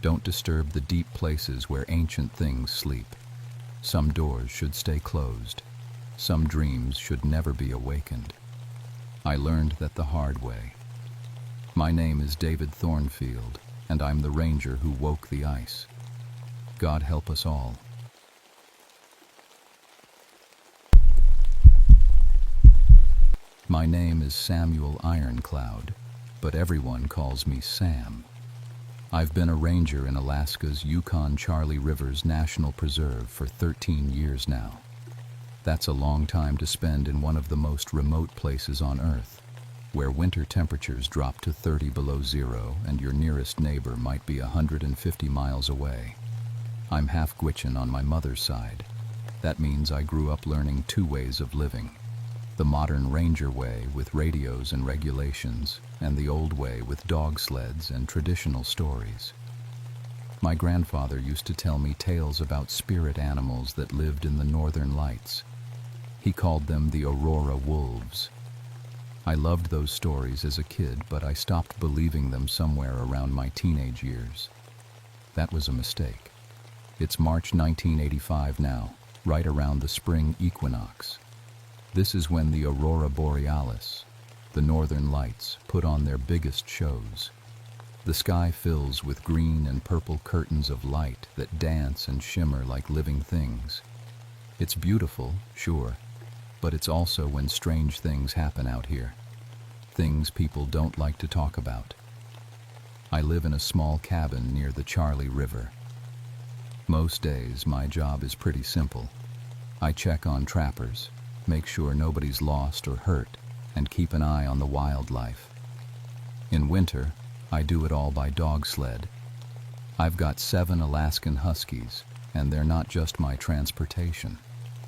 Don't disturb the deep places where ancient things sleep. Some doors should stay closed. Some dreams should never be awakened. I learned that the hard way. My name is David Thornfield, and I'm the ranger who woke the ice. God help us all. My name is Samuel Ironcloud, but everyone calls me Sam. I've been a ranger in Alaska's Yukon-Charlie Rivers National Preserve for 13 years now. That's a long time to spend in one of the most remote places on Earth, where winter temperatures drop to 30 below zero and your nearest neighbor might be 150 miles away. I'm half Gwich'in on my mother's side. That means I grew up learning two ways of living. The modern ranger way with radios and regulations, and the old way with dog sleds and traditional stories. My grandfather used to tell me tales about spirit animals that lived in the northern lights. He called them the Aurora wolves. I loved those stories as a kid, but I stopped believing them somewhere around my teenage years. That was a mistake. It's March 1985 now, right around the spring equinox. This is when the Aurora Borealis, the northern lights, put on their biggest shows. The sky fills with green and purple curtains of light that dance and shimmer like living things. It's beautiful, sure, but it's also when strange things happen out here. Things people don't like to talk about. I live in a small cabin near the Charlie River. Most days, my job is pretty simple. I check on trappers, make sure nobody's lost or hurt, and keep an eye on the wildlife. In winter, I do it all by dog sled. I've got 7 Alaskan Huskies, and they're not just my transportation.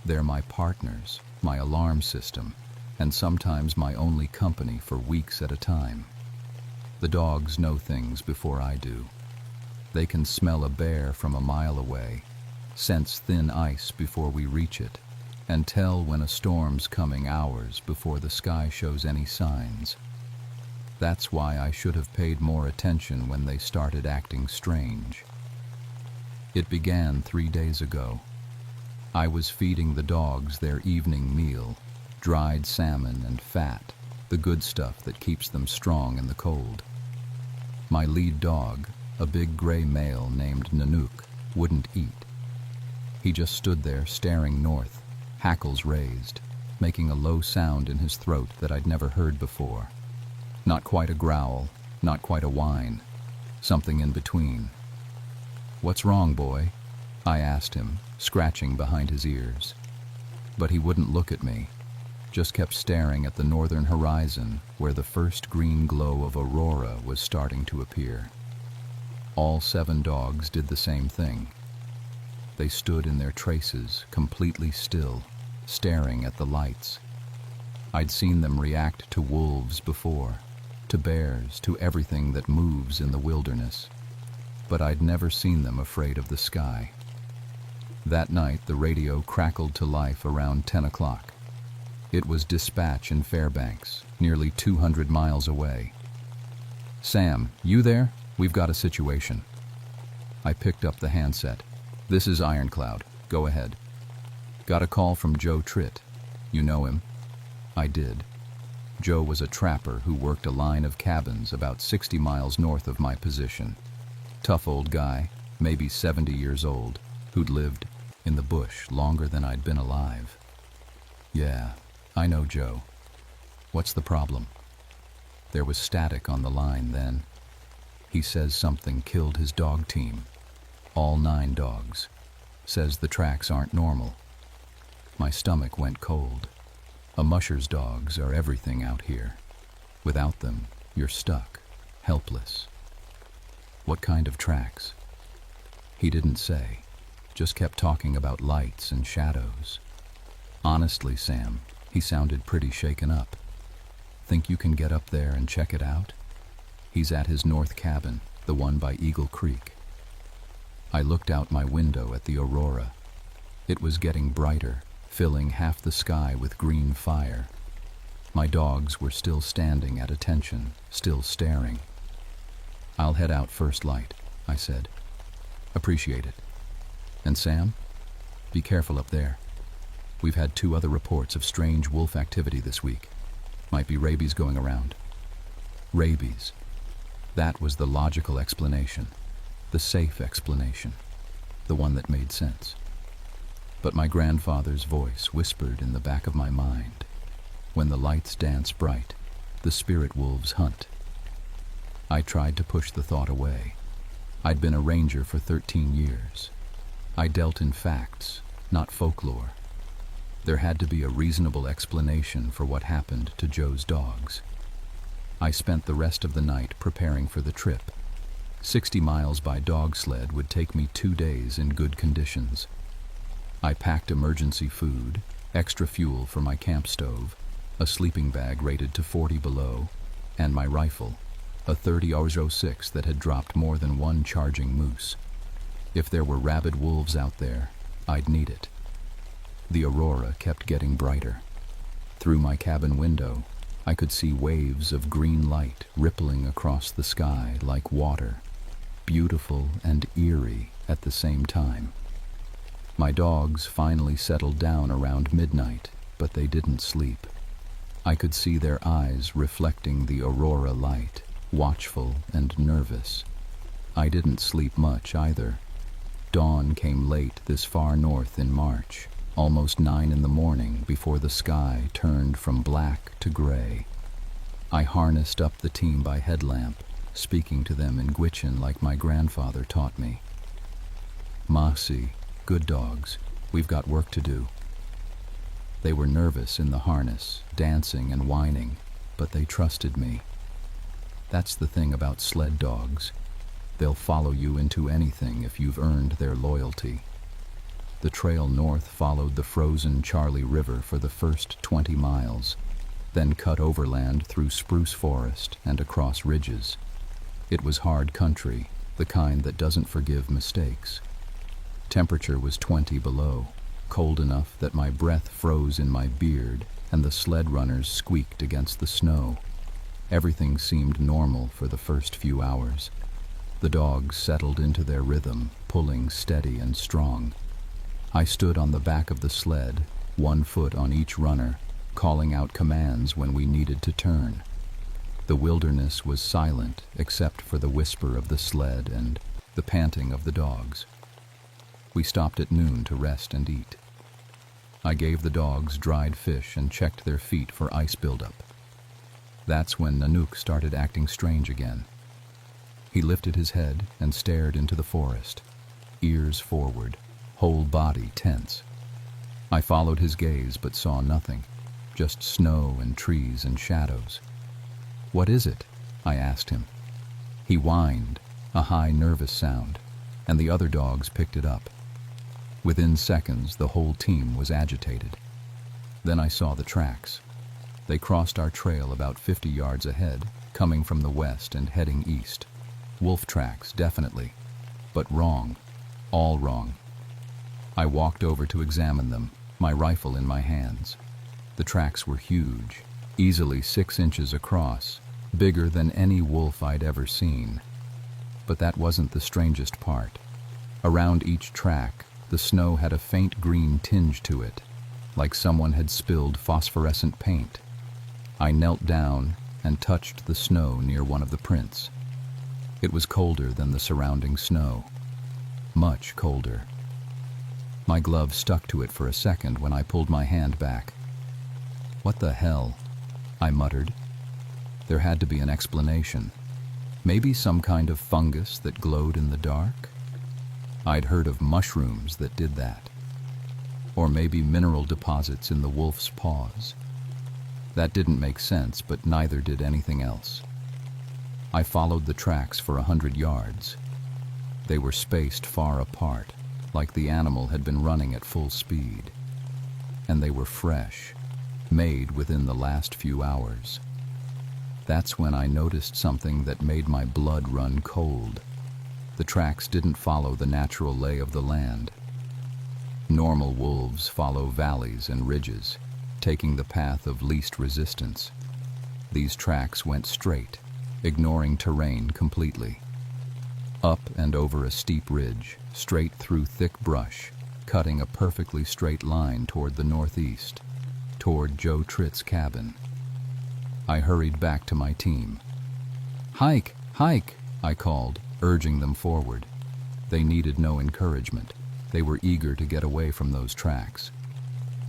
They're my partners, my alarm system, and sometimes my only company for weeks at a time. The dogs know things before I do. They can smell a bear from a mile away, sense thin ice before we reach it, and tell when a storm's coming hours before the sky shows any signs. That's why I should have paid more attention when they started acting strange. It began 3 days ago. I was feeding the dogs their evening meal, dried salmon and fat, the good stuff that keeps them strong in the cold. My lead dog, a big gray male named Nanook, wouldn't eat. He just stood there staring north, hackles raised, making a low sound in his throat that I'd never heard before. Not quite a growl, not quite a whine, something in between. "What's wrong, boy?" I asked him, scratching behind his ears. But he wouldn't look at me, just kept staring at the northern horizon where the first green glow of aurora was starting to appear. All 7 dogs did the same thing. They stood in their traces, completely still, staring at the lights. I'd seen them react to wolves before, to bears, to everything that moves in the wilderness, but I'd never seen them afraid of the sky. That night, the radio crackled to life around 10 o'clock. It was dispatch in Fairbanks, nearly 200 miles away. "Sam, you there? We've got a situation." I picked up the handset. "This is Ironcloud. Go ahead." "Got a call from Joe Tritt. You know him?" I did. Joe was a trapper who worked a line of cabins about 60 miles north of my position. Tough old guy, maybe 70 years old, who'd lived in the bush longer than I'd been alive. "Yeah, I know Joe. What's the problem?" There was static on the line then. He says something killed his dog team. All 9 dogs. Says the tracks aren't normal. My stomach went cold. A musher's dogs are everything out here. Without them, you're stuck, helpless. What kind of tracks? He didn't say, just kept talking about lights and shadows. Honestly, Sam, he sounded pretty shaken up. Think you can get up there and check it out? He's at his north cabin, the one by Eagle Creek. I looked out my window at the aurora. It was getting brighter, filling half the sky with green fire. My dogs were still standing at attention, still staring. I'll head out first light, I said. Appreciate it. And Sam, be careful up there. We've had 2 other reports of strange wolf activity this week. Might be rabies going around. Rabies. That was the logical explanation, the safe explanation, the one that made sense. But my grandfather's voice whispered in the back of my mind, when the lights dance bright, the spirit wolves hunt. I tried to push the thought away. I'd been a ranger for 13 years. I dealt in facts, not folklore. There had to be a reasonable explanation for what happened to Joe's dogs. I spent the rest of the night preparing for the trip. 60 miles by dog sled would take me 2 days in good conditions. I packed emergency food, extra fuel for my camp stove, a sleeping bag rated to 40 below, and my rifle, a 30-06 that had dropped more than 1 charging moose. If there were rabid wolves out there, I'd need it. The aurora kept getting brighter. Through my cabin window, I could see waves of green light rippling across the sky like water, beautiful and eerie at the same time. My dogs finally settled down around midnight, but they didn't sleep. I could see their eyes reflecting the aurora light, watchful and nervous. I didn't sleep much either. Dawn came late this far north in March, almost 9 in the morning before the sky turned from black to gray. I harnessed up the team by headlamp, speaking to them in Gwich'in like my grandfather taught me. Masi, good dogs, we've got work to do. They were nervous in the harness, dancing and whining, but they trusted me. That's the thing about sled dogs. They'll follow you into anything if you've earned their loyalty. The trail north followed the frozen Charlie River for the first 20 miles, then cut overland through spruce forest and across ridges. It was hard country, the kind that doesn't forgive mistakes. Temperature was 20 below, cold enough that my breath froze in my beard and the sled runners squeaked against the snow. Everything seemed normal for the first few hours. The dogs settled into their rhythm, pulling steady and strong. I stood on the back of the sled, 1 foot on each runner, calling out commands when we needed to turn. The wilderness was silent except for the whisper of the sled and the panting of the dogs. We stopped at noon to rest and eat. I gave the dogs dried fish and checked their feet for ice buildup. That's when Nanook started acting strange again. He lifted his head and stared into the forest, ears forward, whole body tense. I followed his gaze but saw nothing, just snow and trees and shadows. "What is it?" I asked him. He whined, a high nervous sound, and the other dogs picked it up. Within seconds, the whole team was agitated. Then I saw the tracks. They crossed our trail about 50 yards ahead, coming from the west and heading east. Wolf tracks, definitely, but wrong, all wrong. I walked over to examine them, my rifle in my hands. The tracks were huge, easily 6 inches across, bigger than any wolf I'd ever seen. But that wasn't the strangest part. Around each track, the snow had a faint green tinge to it, like someone had spilled phosphorescent paint. I knelt down and touched the snow near one of the prints. It was colder than the surrounding snow, much colder. My glove stuck to it for a second when I pulled my hand back. "What the hell?" I muttered. There had to be an explanation. Maybe some kind of fungus that glowed in the dark? I'd heard of mushrooms that did that. Or maybe mineral deposits in the wolf's paws. That didn't make sense, but neither did anything else. I followed the tracks for 100 yards. They were spaced far apart, like the animal had been running at full speed. And they were fresh, made within the last few hours. That's when I noticed something that made my blood run cold. The tracks didn't follow the natural lay of the land. Normal wolves follow valleys and ridges, taking the path of least resistance. These tracks went straight, ignoring terrain completely. Up and over a steep ridge, straight through thick brush, cutting a perfectly straight line toward the northeast, toward Joe Tritt's cabin. I hurried back to my team. "Hike! Hike!" I called, urging them forward. They needed no encouragement. They were eager to get away from those tracks.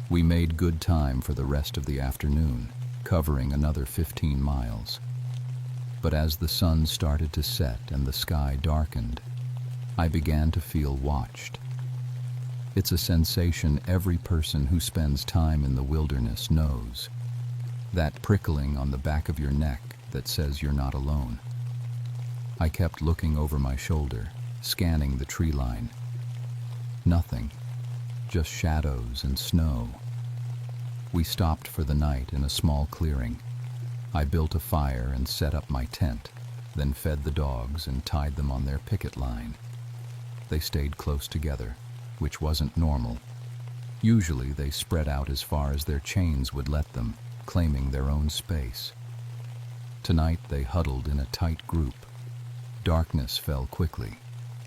We made good time for the rest of the afternoon, covering another 15 miles. But as the sun started to set and the sky darkened, I began to feel watched. It's a sensation every person who spends time in the wilderness knows. That prickling on the back of your neck that says you're not alone. I kept looking over my shoulder, scanning the tree line. Nothing, just shadows and snow. We stopped for the night in a small clearing. I built a fire and set up my tent, then fed the dogs and tied them on their picket line. They stayed close together, which wasn't normal. Usually they spread out as far as their chains would let them, claiming their own space. Tonight they huddled in a tight group. Darkness fell quickly.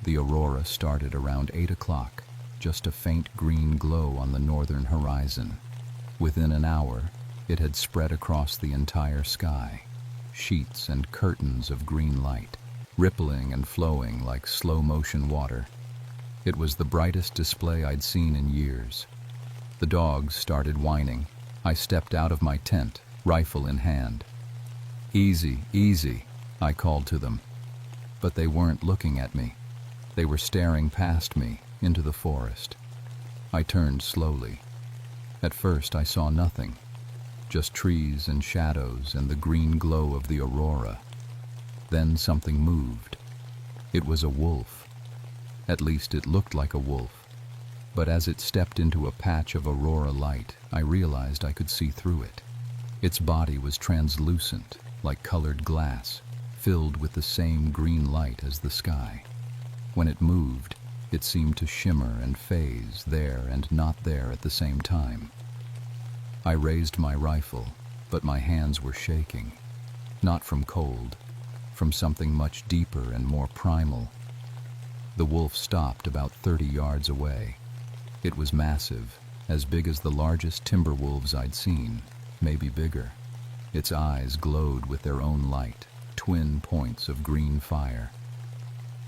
The aurora started around 8 o'clock, just a faint green glow on the northern horizon. Within an hour, it had spread across the entire sky, sheets and curtains of green light, rippling and flowing like slow-motion water. It was the brightest display I'd seen in years. The dogs started whining. I stepped out of my tent, rifle in hand. "Easy, easy," I called to them. But they weren't looking at me. They were staring past me, into the forest. I turned slowly. At first I saw nothing, just trees and shadows and the green glow of the aurora. Then something moved. It was a wolf. At least it looked like a wolf. But as it stepped into a patch of aurora light, I realized I could see through it. Its body was translucent, like colored glass, filled with the same green light as the sky. When it moved, it seemed to shimmer and phase there and not there at the same time. I raised my rifle, but my hands were shaking. Not from cold, from something much deeper and more primal. The wolf stopped about 30 yards away. It was massive, as big as the largest timber wolves I'd seen, maybe bigger. Its eyes glowed with their own light, twin points of green fire.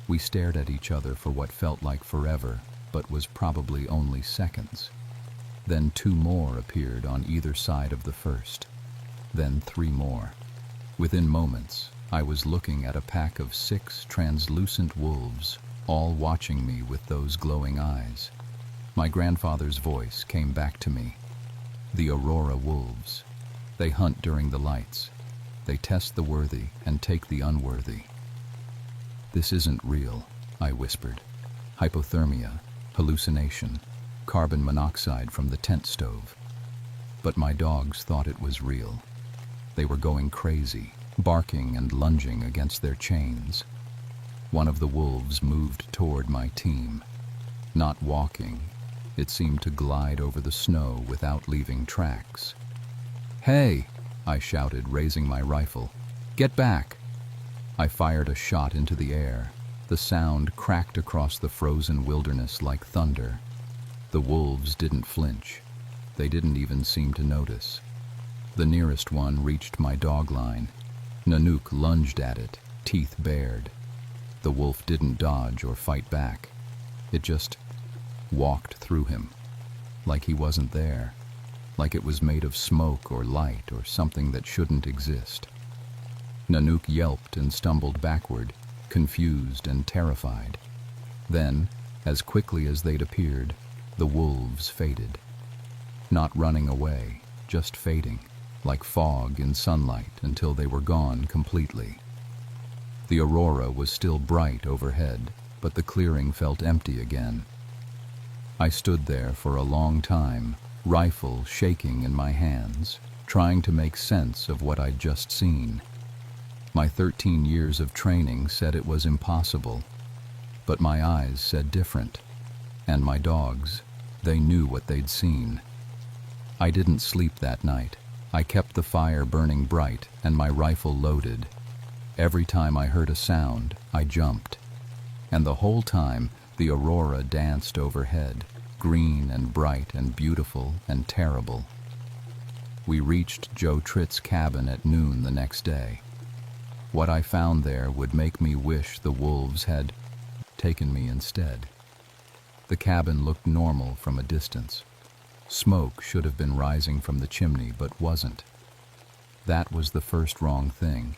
We stared at each other for what felt like forever, but was probably only seconds. Then 2 more appeared on either side of the first. Then 3 more. Within moments, I was looking at a pack of 6 translucent wolves, all watching me with those glowing eyes. My grandfather's voice came back to me. The Aurora wolves. They hunt during the lights. They test the worthy and take the unworthy. "This isn't real," I whispered. "Hypothermia, hallucination, carbon monoxide from the tent stove." But my dogs thought it was real. They were going crazy, barking and lunging against their chains. One of the wolves moved toward my team. Not walking, it seemed to glide over the snow without leaving tracks. "Hey!" I shouted, raising my rifle. "Get back!" I fired a shot into the air. The sound cracked across the frozen wilderness like thunder. The wolves didn't flinch. They didn't even seem to notice. The nearest one reached my dog line. Nanook lunged at it, teeth bared. The wolf didn't dodge or fight back. It just walked through him, like he wasn't there, like it was made of smoke or light or something that shouldn't exist. Nanook yelped and stumbled backward, confused and terrified. Then, as quickly as they'd appeared, the wolves faded. Not running away, just fading, like fog in sunlight until they were gone completely. The aurora was still bright overhead, but the clearing felt empty again. I stood there for a long time, rifle shaking in my hands, trying to make sense of what I'd just seen. My 13 years of training said it was impossible, but my eyes said different. And my dogs, they knew what they'd seen. I didn't sleep that night. I kept the fire burning bright and my rifle loaded. Every time I heard a sound, I jumped. And the whole time, the aurora danced overhead, green and bright and beautiful and terrible. We reached Joe Tritt's cabin at noon the next day. What I found there would make me wish the wolves had taken me instead. The cabin looked normal from a distance. Smoke should have been rising from the chimney, but wasn't. That was the first wrong thing.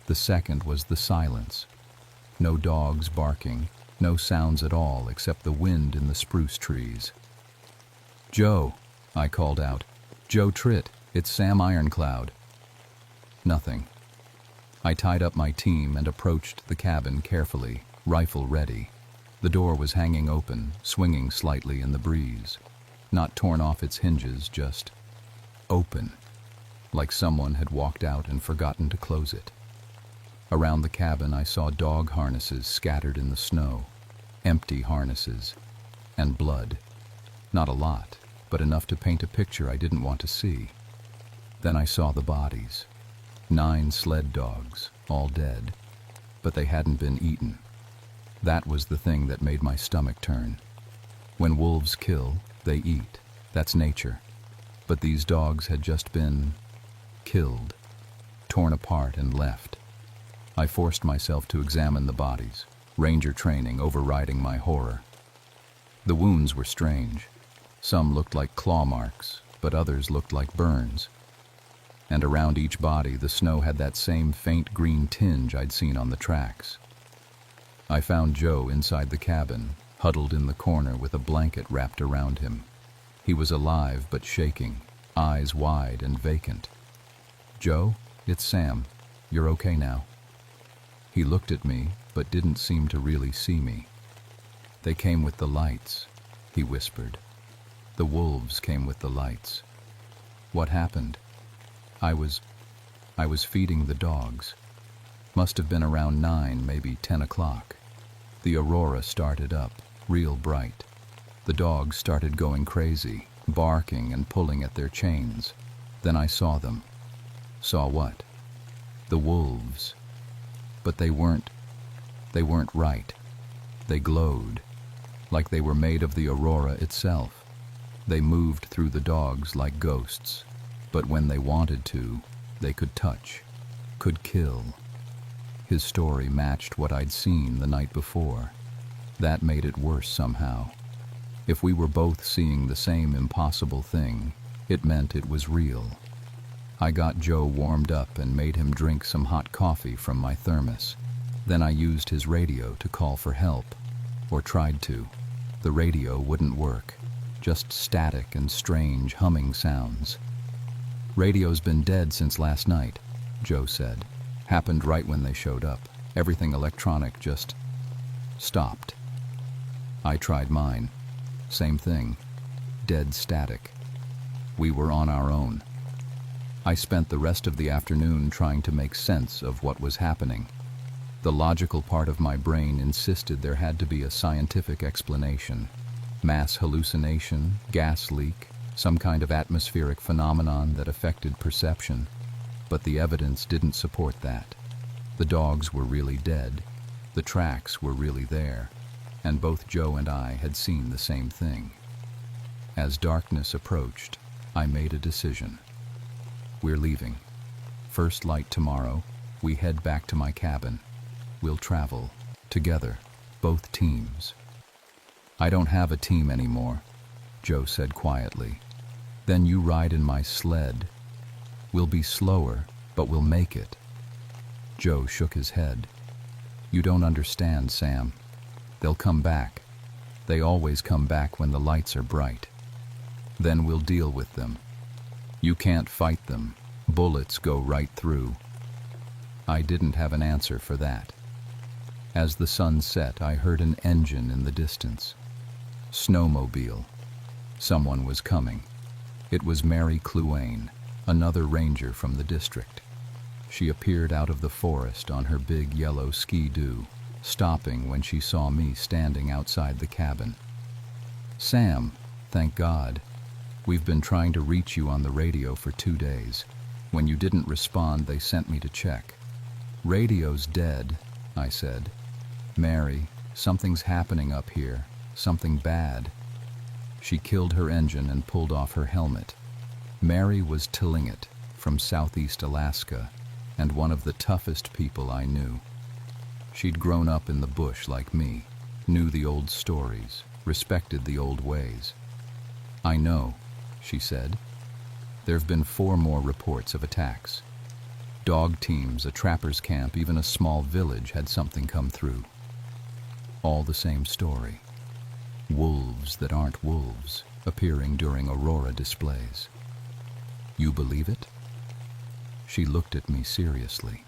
The second was the silence. No dogs barking, no sounds at all except the wind in the spruce trees. "Joe," I called out. "Joe Tritt, it's Sam Ironcloud." Nothing. I tied up my team and approached the cabin carefully, rifle ready. The door was hanging open, swinging slightly in the breeze. Not torn off its hinges, just open, like someone had walked out and forgotten to close it. Around the cabin I saw dog harnesses scattered in the snow, empty harnesses, and blood. Not a lot, but enough to paint a picture I didn't want to see. Then I saw the bodies. 9 sled dogs, all dead, but they hadn't been eaten. That was the thing that made my stomach turn. When wolves kill, they eat. That's nature. But these dogs had just been killed, torn apart and left. I forced myself to examine the bodies, ranger training overriding my horror. The wounds were strange. Some looked like claw marks, but others looked like burns. And around each body the snow had that same faint green tinge I'd seen on the tracks. I found Joe inside the cabin, huddled in the corner with a blanket wrapped around him. He was alive but shaking, eyes wide and vacant. "Joe, it's Sam. You're okay now." He looked at me, but didn't seem to really see me. "They came with the lights," he whispered. "The wolves came with the lights." "What happened?" I was feeding the dogs. Must have been around 9, maybe 10 o'clock. The aurora started up, real bright. The dogs started going crazy, barking and pulling at their chains. Then I saw them. Saw what? The wolves. But they weren't right. They glowed, like they were made of the aurora itself. They moved through the dogs like ghosts, but when they wanted to, they could touch, could kill. His story matched what I'd seen the night before. That made it worse somehow. If we were both seeing the same impossible thing, it meant it was real. I got Joe warmed up and made him drink some hot coffee from my thermos. Then I used his radio to call for help, or tried to. The radio wouldn't work, just static and strange humming sounds. "Radio's been dead since last night," Joe said. "Happened right when they showed up. Everything electronic just stopped." I tried mine. Same thing. Dead static. We were on our own. I spent the rest of the afternoon trying to make sense of what was happening. The logical part of my brain insisted there had to be a scientific explanation. Mass hallucination, gas leak, some kind of atmospheric phenomenon that affected perception. But the evidence didn't support that. The dogs were really dead. The tracks were really there. And both Joe and I had seen the same thing. As darkness approached, I made a decision. We're leaving. First light tomorrow, we head back to my cabin. We'll travel, together, both teams. "I don't have a team anymore," Joe said quietly. "Then you ride in my sled. We'll be slower, but we'll make it." Joe shook his head. You don't understand, Sam. They'll come back. They always come back when the lights are bright. Then we'll deal with them. You can't fight them. Bullets go right through. I didn't have an answer for that. As the sun set, I heard an engine in the distance. Snowmobile. Someone was coming. It was Mary Cluane, another ranger from the district. She appeared out of the forest on her big yellow ski-doo, stopping when she saw me standing outside the cabin. Sam, thank God. We've been trying to reach you on the radio for 2 days. When you didn't respond, they sent me to check. Radio's dead, I said. Mary, something's happening up here. Something bad. She killed her engine and pulled off her helmet. Mary was Tlingit from southeast Alaska, and one of the toughest people I knew. She'd grown up in the bush like me, knew the old stories, respected the old ways. I know, she said. There've been 4 more reports of attacks. Dog teams, a trapper's camp, even a small village had something come through. All the same story. Wolves that aren't wolves, appearing during aurora displays. You believe it? She looked at me seriously.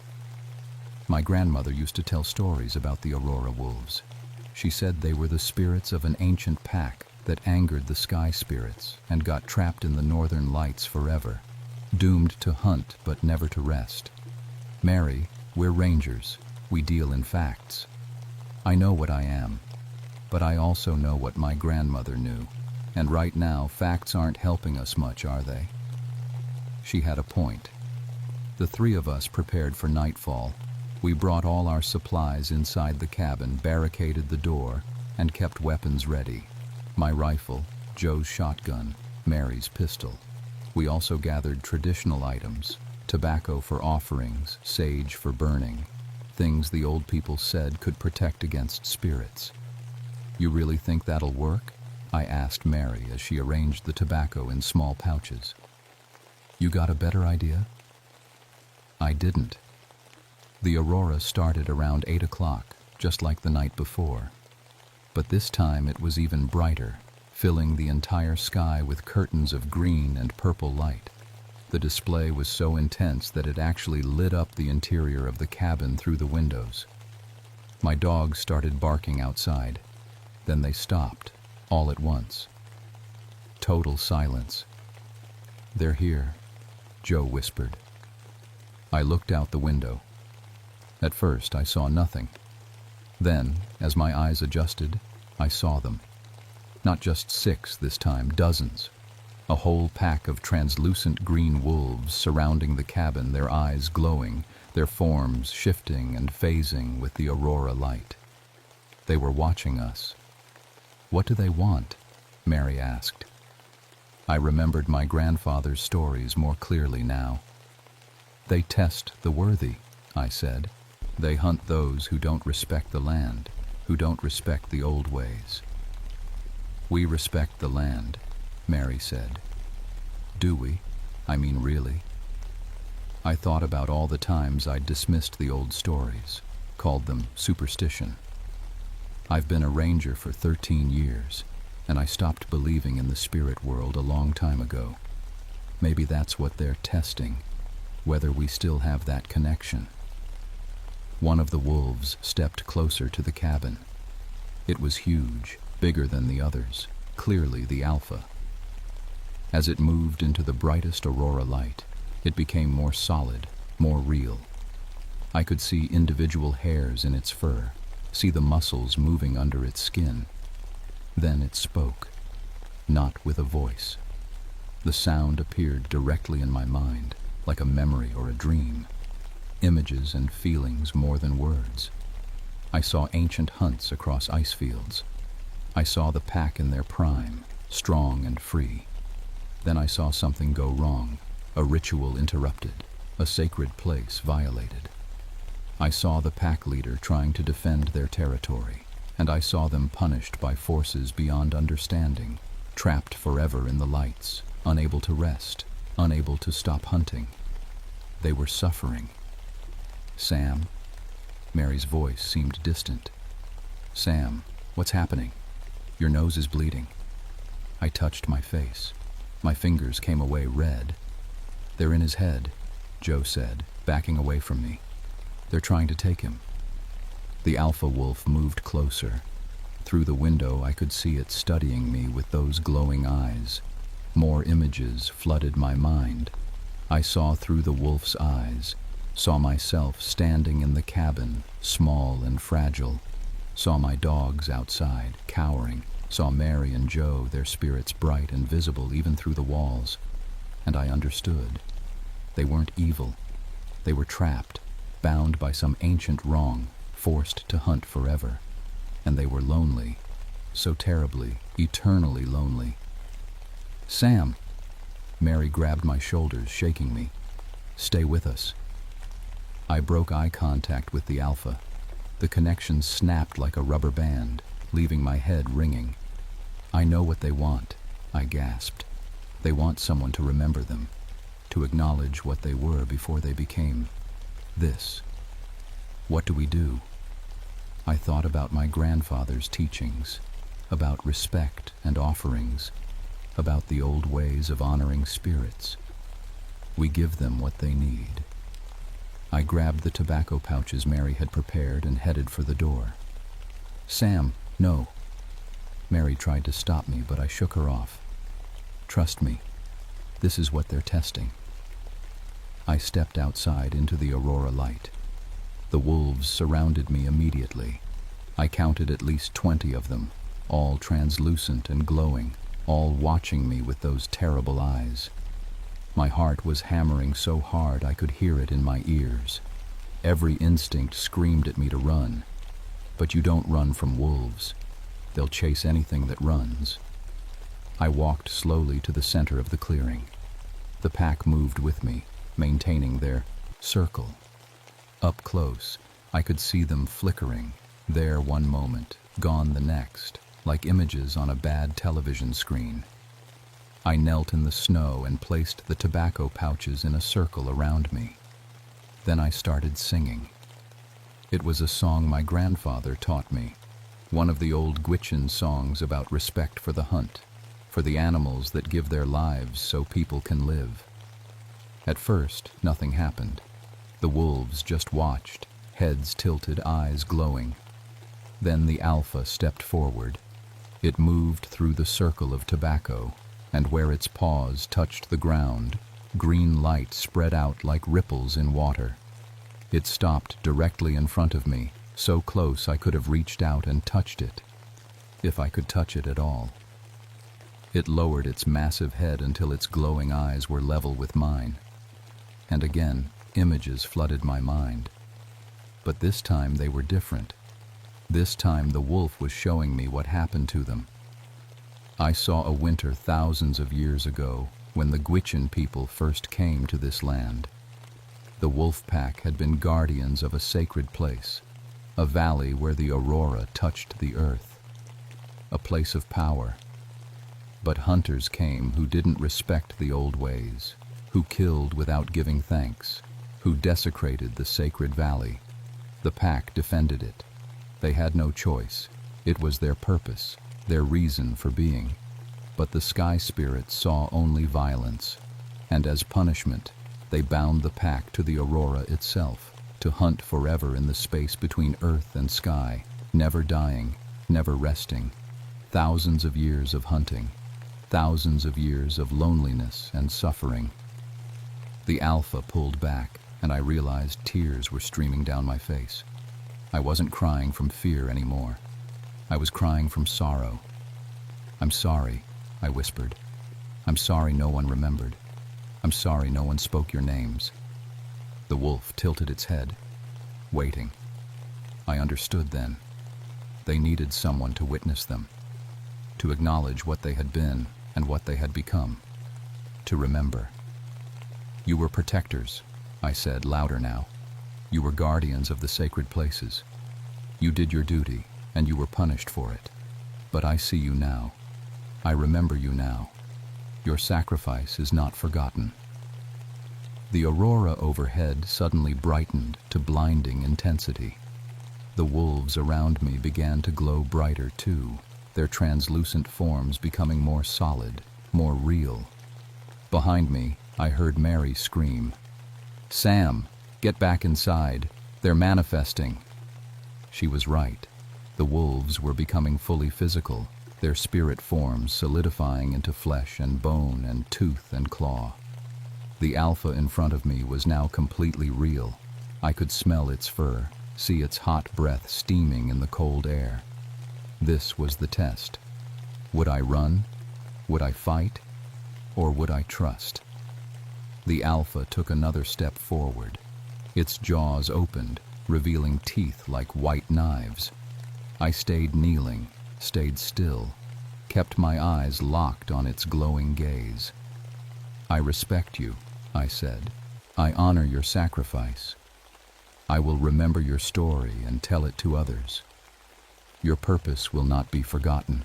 My grandmother used to tell stories about the aurora wolves. She said they were the spirits of an ancient pack that angered the sky spirits and got trapped in the northern lights forever, doomed to hunt but never to rest. Mary, we're rangers. We deal in facts. I know what I am, but I also know what my grandmother knew, and right now facts aren't helping us much, are they? She had a point. The 3 of us prepared for nightfall. We brought all our supplies inside the cabin, barricaded the door, and kept weapons ready. My rifle, Joe's shotgun, Mary's pistol. We also gathered traditional items, tobacco for offerings, sage for burning, things the old people said could protect against spirits. You really think that'll work? I asked Mary as she arranged the tobacco in small pouches. You got a better idea? I didn't. The aurora started around 8 o'clock, just like the night before. But this time it was even brighter, filling the entire sky with curtains of green and purple light. The display was so intense that it actually lit up the interior of the cabin through the windows. My dogs started barking outside. Then they stopped, all at once. Total silence. They're here, Joe whispered. I looked out the window. At first, I saw nothing. Then, as my eyes adjusted, I saw them. Not just 6 this time, dozens. A whole pack of translucent green wolves surrounding the cabin, their eyes glowing, their forms shifting and phasing with the aurora light. They were watching us. What do they want? Mary asked. I remembered my grandfather's stories more clearly now. They test the worthy, I said. They hunt those who don't respect the land, who don't respect the old ways. We respect the land, Mary said. Do we? I mean, really? I thought about all the times I'd dismissed the old stories, called them superstition. I've been a ranger for 13 years, and I stopped believing in the spirit world a long time ago. Maybe that's what they're testing, whether we still have that connection. One of the wolves stepped closer to the cabin. It was huge, bigger than the others, clearly the alpha. As it moved into the brightest aurora light, it became more solid, more real. I could see individual hairs in its fur, see the muscles moving under its skin. Then it spoke, not with a voice. The sound appeared directly in my mind, like a memory or a dream. Images and feelings more than words. I saw ancient hunts across ice fields. I saw the pack in their prime, strong and free. Then I saw something go wrong, a ritual interrupted, a sacred place violated. I saw the pack leader trying to defend their territory, and I saw them punished by forces beyond understanding, trapped forever in the lights, unable to rest, unable to stop hunting. They were suffering. Sam? Mary's voice seemed distant. Sam, what's happening? Your nose is bleeding. I touched my face. My fingers came away red. They're in his head, Joe said, backing away from me. They're trying to take him. The alpha wolf moved closer. Through the window, I could see it studying me with those glowing eyes. More images flooded my mind. I saw through the wolf's eyes, saw myself standing in the cabin, small and fragile, saw my dogs outside, cowering, saw Mary and Joe, their spirits bright and visible even through the walls. And I understood. They weren't evil. They were trapped, bound by some ancient wrong, forced to hunt forever. And they were lonely, so terribly, eternally lonely. Sam! Mary grabbed my shoulders, shaking me. Stay with us. I broke eye contact with the alpha. The connection snapped like a rubber band, leaving my head ringing. I know what they want, I gasped. They want someone to remember them, to acknowledge what they were before they became this. What do we do? I thought about my grandfather's teachings, about respect and offerings, about the old ways of honoring spirits. We give them what they need. I grabbed the tobacco pouches Mary had prepared and headed for the door. Sam, no. Mary tried to stop me, but I shook her off. Trust me, this is what they're testing. I stepped outside into the aurora light. The wolves surrounded me immediately. I counted at least 20 of them, all translucent and glowing, all watching me with those terrible eyes. My heart was hammering so hard I could hear it in my ears. Every instinct screamed at me to run. But you don't run from wolves. They'll chase anything that runs. I walked slowly to the center of the clearing. The pack moved with me, maintaining their circle. Up close, I could see them flickering, there one moment, gone the next, like images on a bad television screen. I knelt in the snow and placed the tobacco pouches in a circle around me. Then I started singing. It was a song my grandfather taught me, one of the old Gwich'in songs about respect for the hunt, for the animals that give their lives so people can live. At first, nothing happened. The wolves just watched, heads tilted, eyes glowing. Then the alpha stepped forward. It moved through the circle of tobacco, and where its paws touched the ground, green light spread out like ripples in water. It stopped directly in front of me, so close I could have reached out and touched it, if I could touch it at all. It lowered its massive head until its glowing eyes were level with mine. And again, images flooded my mind. But this time they were different. This time the wolf was showing me what happened to them. I saw a winter thousands of years ago when the Gwich'in people first came to this land. The wolf pack had been guardians of a sacred place, a valley where the aurora touched the earth, a place of power. But hunters came who didn't respect the old ways, who killed without giving thanks, who desecrated the sacred valley. The pack defended it. They had no choice. It was their purpose, their reason for being. But the sky spirits saw only violence, and as punishment, they bound the pack to the aurora itself, to hunt forever in the space between earth and sky, never dying, never resting. Thousands of years of hunting, thousands of years of loneliness and suffering. The alpha pulled back, and I realized tears were streaming down my face. I wasn't crying from fear anymore. I was crying from sorrow. I'm sorry, I whispered. I'm sorry no one remembered. I'm sorry no one spoke your names. The wolf tilted its head, waiting. I understood then. They needed someone to witness them, to acknowledge what they had been and what they had become, to remember. You were protectors, I said louder now. You were guardians of the sacred places. You did your duty, and you were punished for it. But I see you now. I remember you now. Your sacrifice is not forgotten. The aurora overhead suddenly brightened to blinding intensity. The wolves around me began to glow brighter too, their translucent forms becoming more solid, more real. Behind me, I heard Mary scream, "Sam, get back inside. They're manifesting." She was right. The wolves were becoming fully physical, their spirit forms solidifying into flesh and bone and tooth and claw. The alpha in front of me was now completely real. I could smell its fur, see its hot breath steaming in the cold air. This was the test. Would I run? Would I fight? Or would I trust? The alpha took another step forward. Its jaws opened, revealing teeth like white knives. I stayed kneeling, stayed still, kept my eyes locked on its glowing gaze. "I respect you," I said. "I honor your sacrifice. I will remember your story and tell it to others. Your purpose will not be forgotten."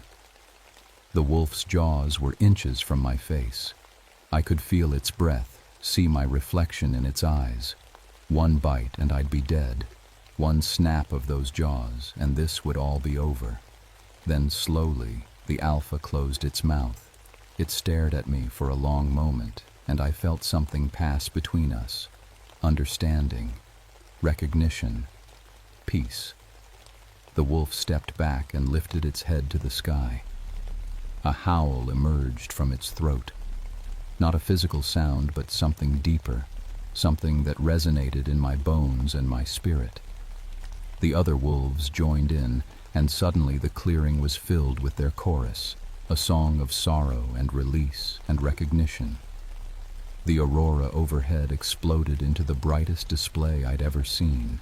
The wolf's jaws were inches from my face. I could feel its breath, see my reflection in its eyes. One bite and I'd be dead. One snap of those jaws and this would all be over. Then slowly, the alpha closed its mouth. It stared at me for a long moment, and I felt something pass between us. Understanding, recognition, peace. The wolf stepped back and lifted its head to the sky. A howl emerged from its throat. Not a physical sound, but something deeper, something that resonated in my bones and my spirit. The other wolves joined in, and suddenly the clearing was filled with their chorus, a song of sorrow and release and recognition. The aurora overhead exploded into the brightest display I'd ever seen.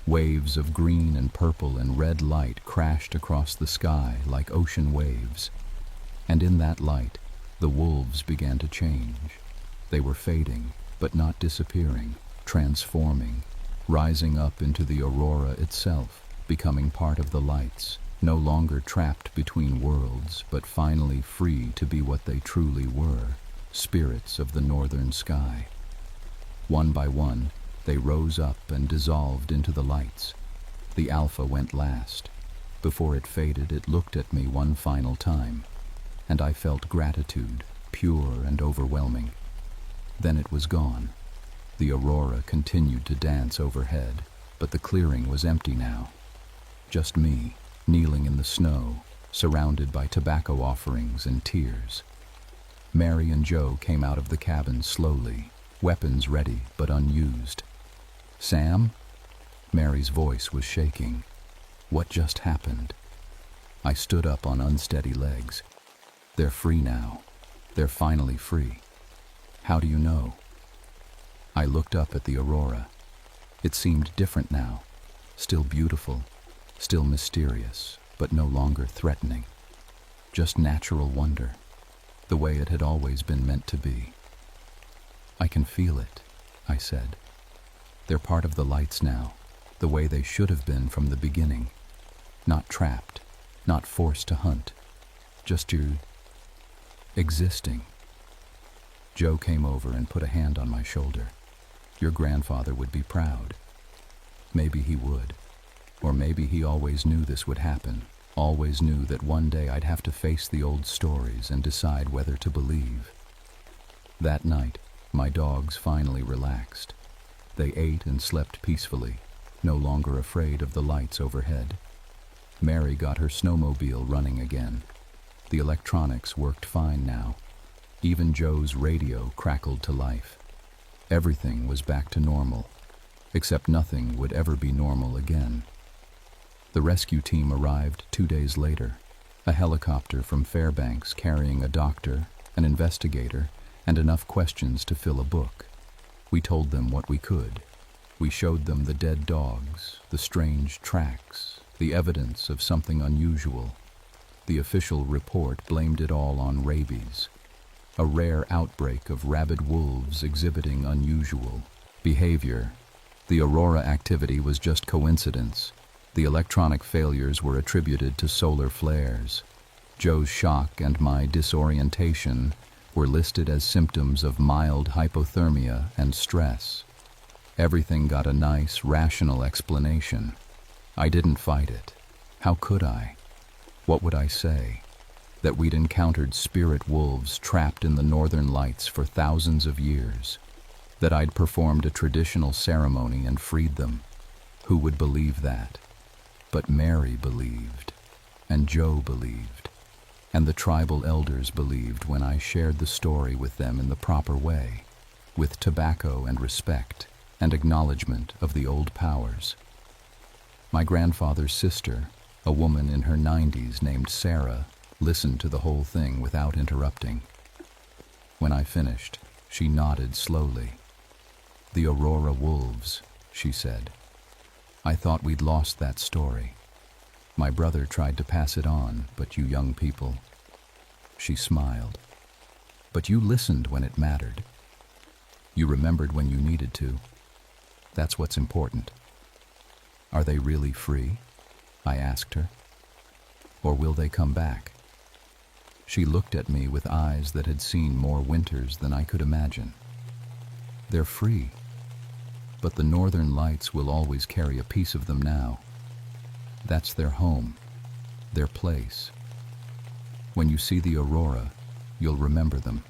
Waves of green and purple and red light crashed across the sky like ocean waves. And in that light, the wolves began to change. They were fading, but not disappearing, transforming, rising up into the aurora itself, becoming part of the lights, no longer trapped between worlds, but finally free to be what they truly were, spirits of the northern sky. One by one, they rose up and dissolved into the lights. The alpha went last. Before it faded, it looked at me one final time, and I felt gratitude, pure and overwhelming. Then it was gone. The aurora continued to dance overhead, but the clearing was empty now. Just me, kneeling in the snow, surrounded by tobacco offerings and tears. Mary and Joe came out of the cabin slowly, weapons ready but unused. "Sam?" Mary's voice was shaking. "What just happened?" I stood up on unsteady legs. "They're free now. They're finally free." "How do you know?" I looked up at the aurora. It seemed different now, still beautiful, still mysterious, but no longer threatening. Just natural wonder, the way it had always been meant to be. "I can feel it," I said. "They're part of the lights now, the way they should have been from the beginning. Not trapped, not forced to hunt, just you existing." Joe came over and put a hand on my shoulder. "Your grandfather would be proud." Maybe he would. Or maybe he always knew this would happen, always knew that one day I'd have to face the old stories and decide whether to believe. That night, my dogs finally relaxed. They ate and slept peacefully, no longer afraid of the lights overhead. Mary got her snowmobile running again. The electronics worked fine now. Even Joe's radio crackled to life. Everything was back to normal, except nothing would ever be normal again. The rescue team arrived 2 days later, a helicopter from Fairbanks carrying a doctor, an investigator, and enough questions to fill a book. We told them what we could. We showed them the dead dogs, the strange tracks, the evidence of something unusual. The official report blamed it all on rabies, a rare outbreak of rabid wolves exhibiting unusual behavior. The aurora activity was just coincidence. The electronic failures were attributed to solar flares. Joe's shock and my disorientation were listed as symptoms of mild hypothermia and stress. Everything got a nice, rational explanation. I didn't fight it. How could I? What would I say? That we'd encountered spirit wolves trapped in the northern lights for thousands of years? That I'd performed a traditional ceremony and freed them? Who would believe that? But Mary believed, and Joe believed, and the tribal elders believed when I shared the story with them in the proper way, with tobacco and respect and acknowledgement of the old powers. My grandfather's sister, a woman in her 90s named Sarah, listened to the whole thing without interrupting. When I finished, she nodded slowly. "The Aurora wolves," she said. "I thought we'd lost that story. My brother tried to pass it on, but you young people..." She smiled. "But you listened when it mattered. You remembered when you needed to. That's what's important." "Are they really free?" I asked her. "Or will they come back?" She looked at me with eyes that had seen more winters than I could imagine. "They're free. But the northern lights will always carry a piece of them now. That's their home, their place. When you see the aurora, you'll remember them.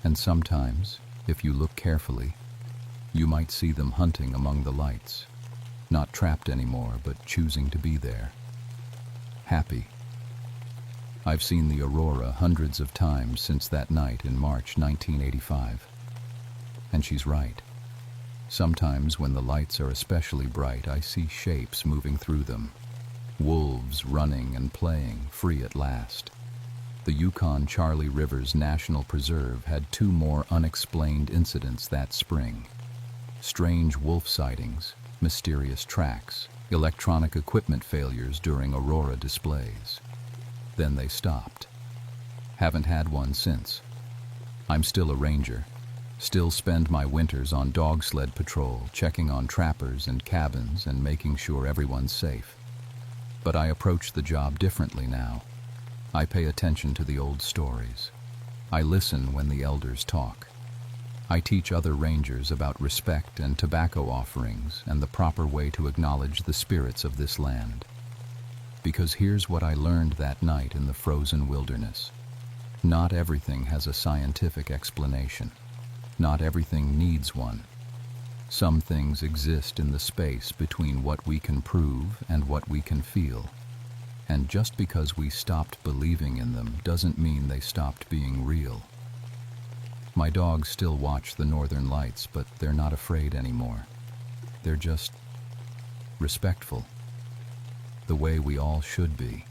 And sometimes, if you look carefully, you might see them hunting among the lights, not trapped anymore, but choosing to be there. Happy. I've seen the aurora hundreds of times since that night in March 1985. And she's right. Sometimes when the lights are especially bright, I see shapes moving through them. Wolves running and playing, free at last. The Yukon-Charlie Rivers National Preserve had 2 more unexplained incidents that spring. Strange wolf sightings, mysterious tracks, electronic equipment failures during aurora displays. Then they stopped. Haven't had one since. I'm still a ranger. Still spend my winters on dog sled patrol, checking on trappers and cabins and making sure everyone's safe. But I approach the job differently now. I pay attention to the old stories. I listen when the elders talk. I teach other rangers about respect and tobacco offerings and the proper way to acknowledge the spirits of this land. Because here's what I learned that night in the frozen wilderness. Not everything has a scientific explanation. Not everything needs one. Some things exist in the space between what we can prove and what we can feel. And just because we stopped believing in them doesn't mean they stopped being real. My dogs still watch the northern lights, but they're not afraid anymore. They're just respectful. The way we all should be.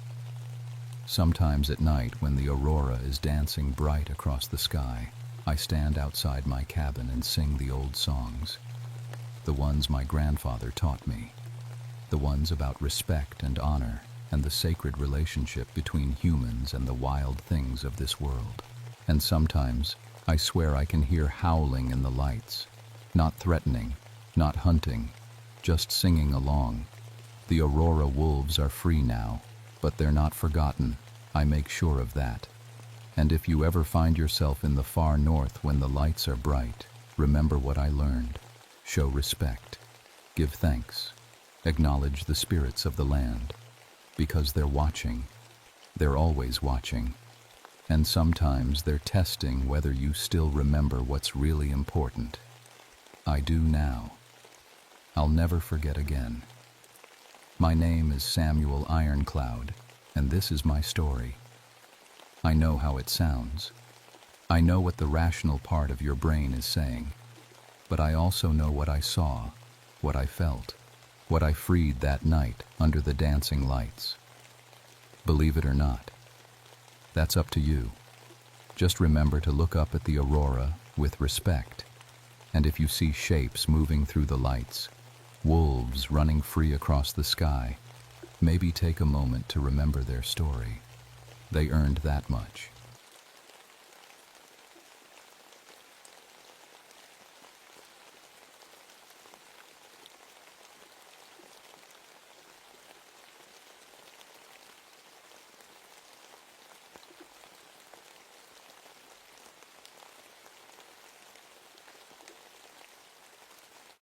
Sometimes at night when the aurora is dancing bright across the sky, I stand outside my cabin and sing the old songs. The ones my grandfather taught me. The ones about respect and honor and the sacred relationship between humans and the wild things of this world. And sometimes I swear I can hear howling in the lights. Not threatening, not hunting, just singing along. The aurora wolves are free now, but they're not forgotten. I make sure of that. And if you ever find yourself in the far north when the lights are bright, remember what I learned. Show respect. Give thanks. Acknowledge the spirits of the land. Because they're watching. They're always watching. And sometimes they're testing whether you still remember what's really important. I do now. I'll never forget again. My name is Samuel Ironcloud, and this is my story. I know how it sounds. I know what the rational part of your brain is saying. But I also know what I saw, what I felt, what I freed that night under the dancing lights. Believe it or not, that's up to you. Just remember to look up at the aurora with respect. And if you see shapes moving through the lights, wolves running free across the sky, maybe take a moment to remember their story. They earned that much.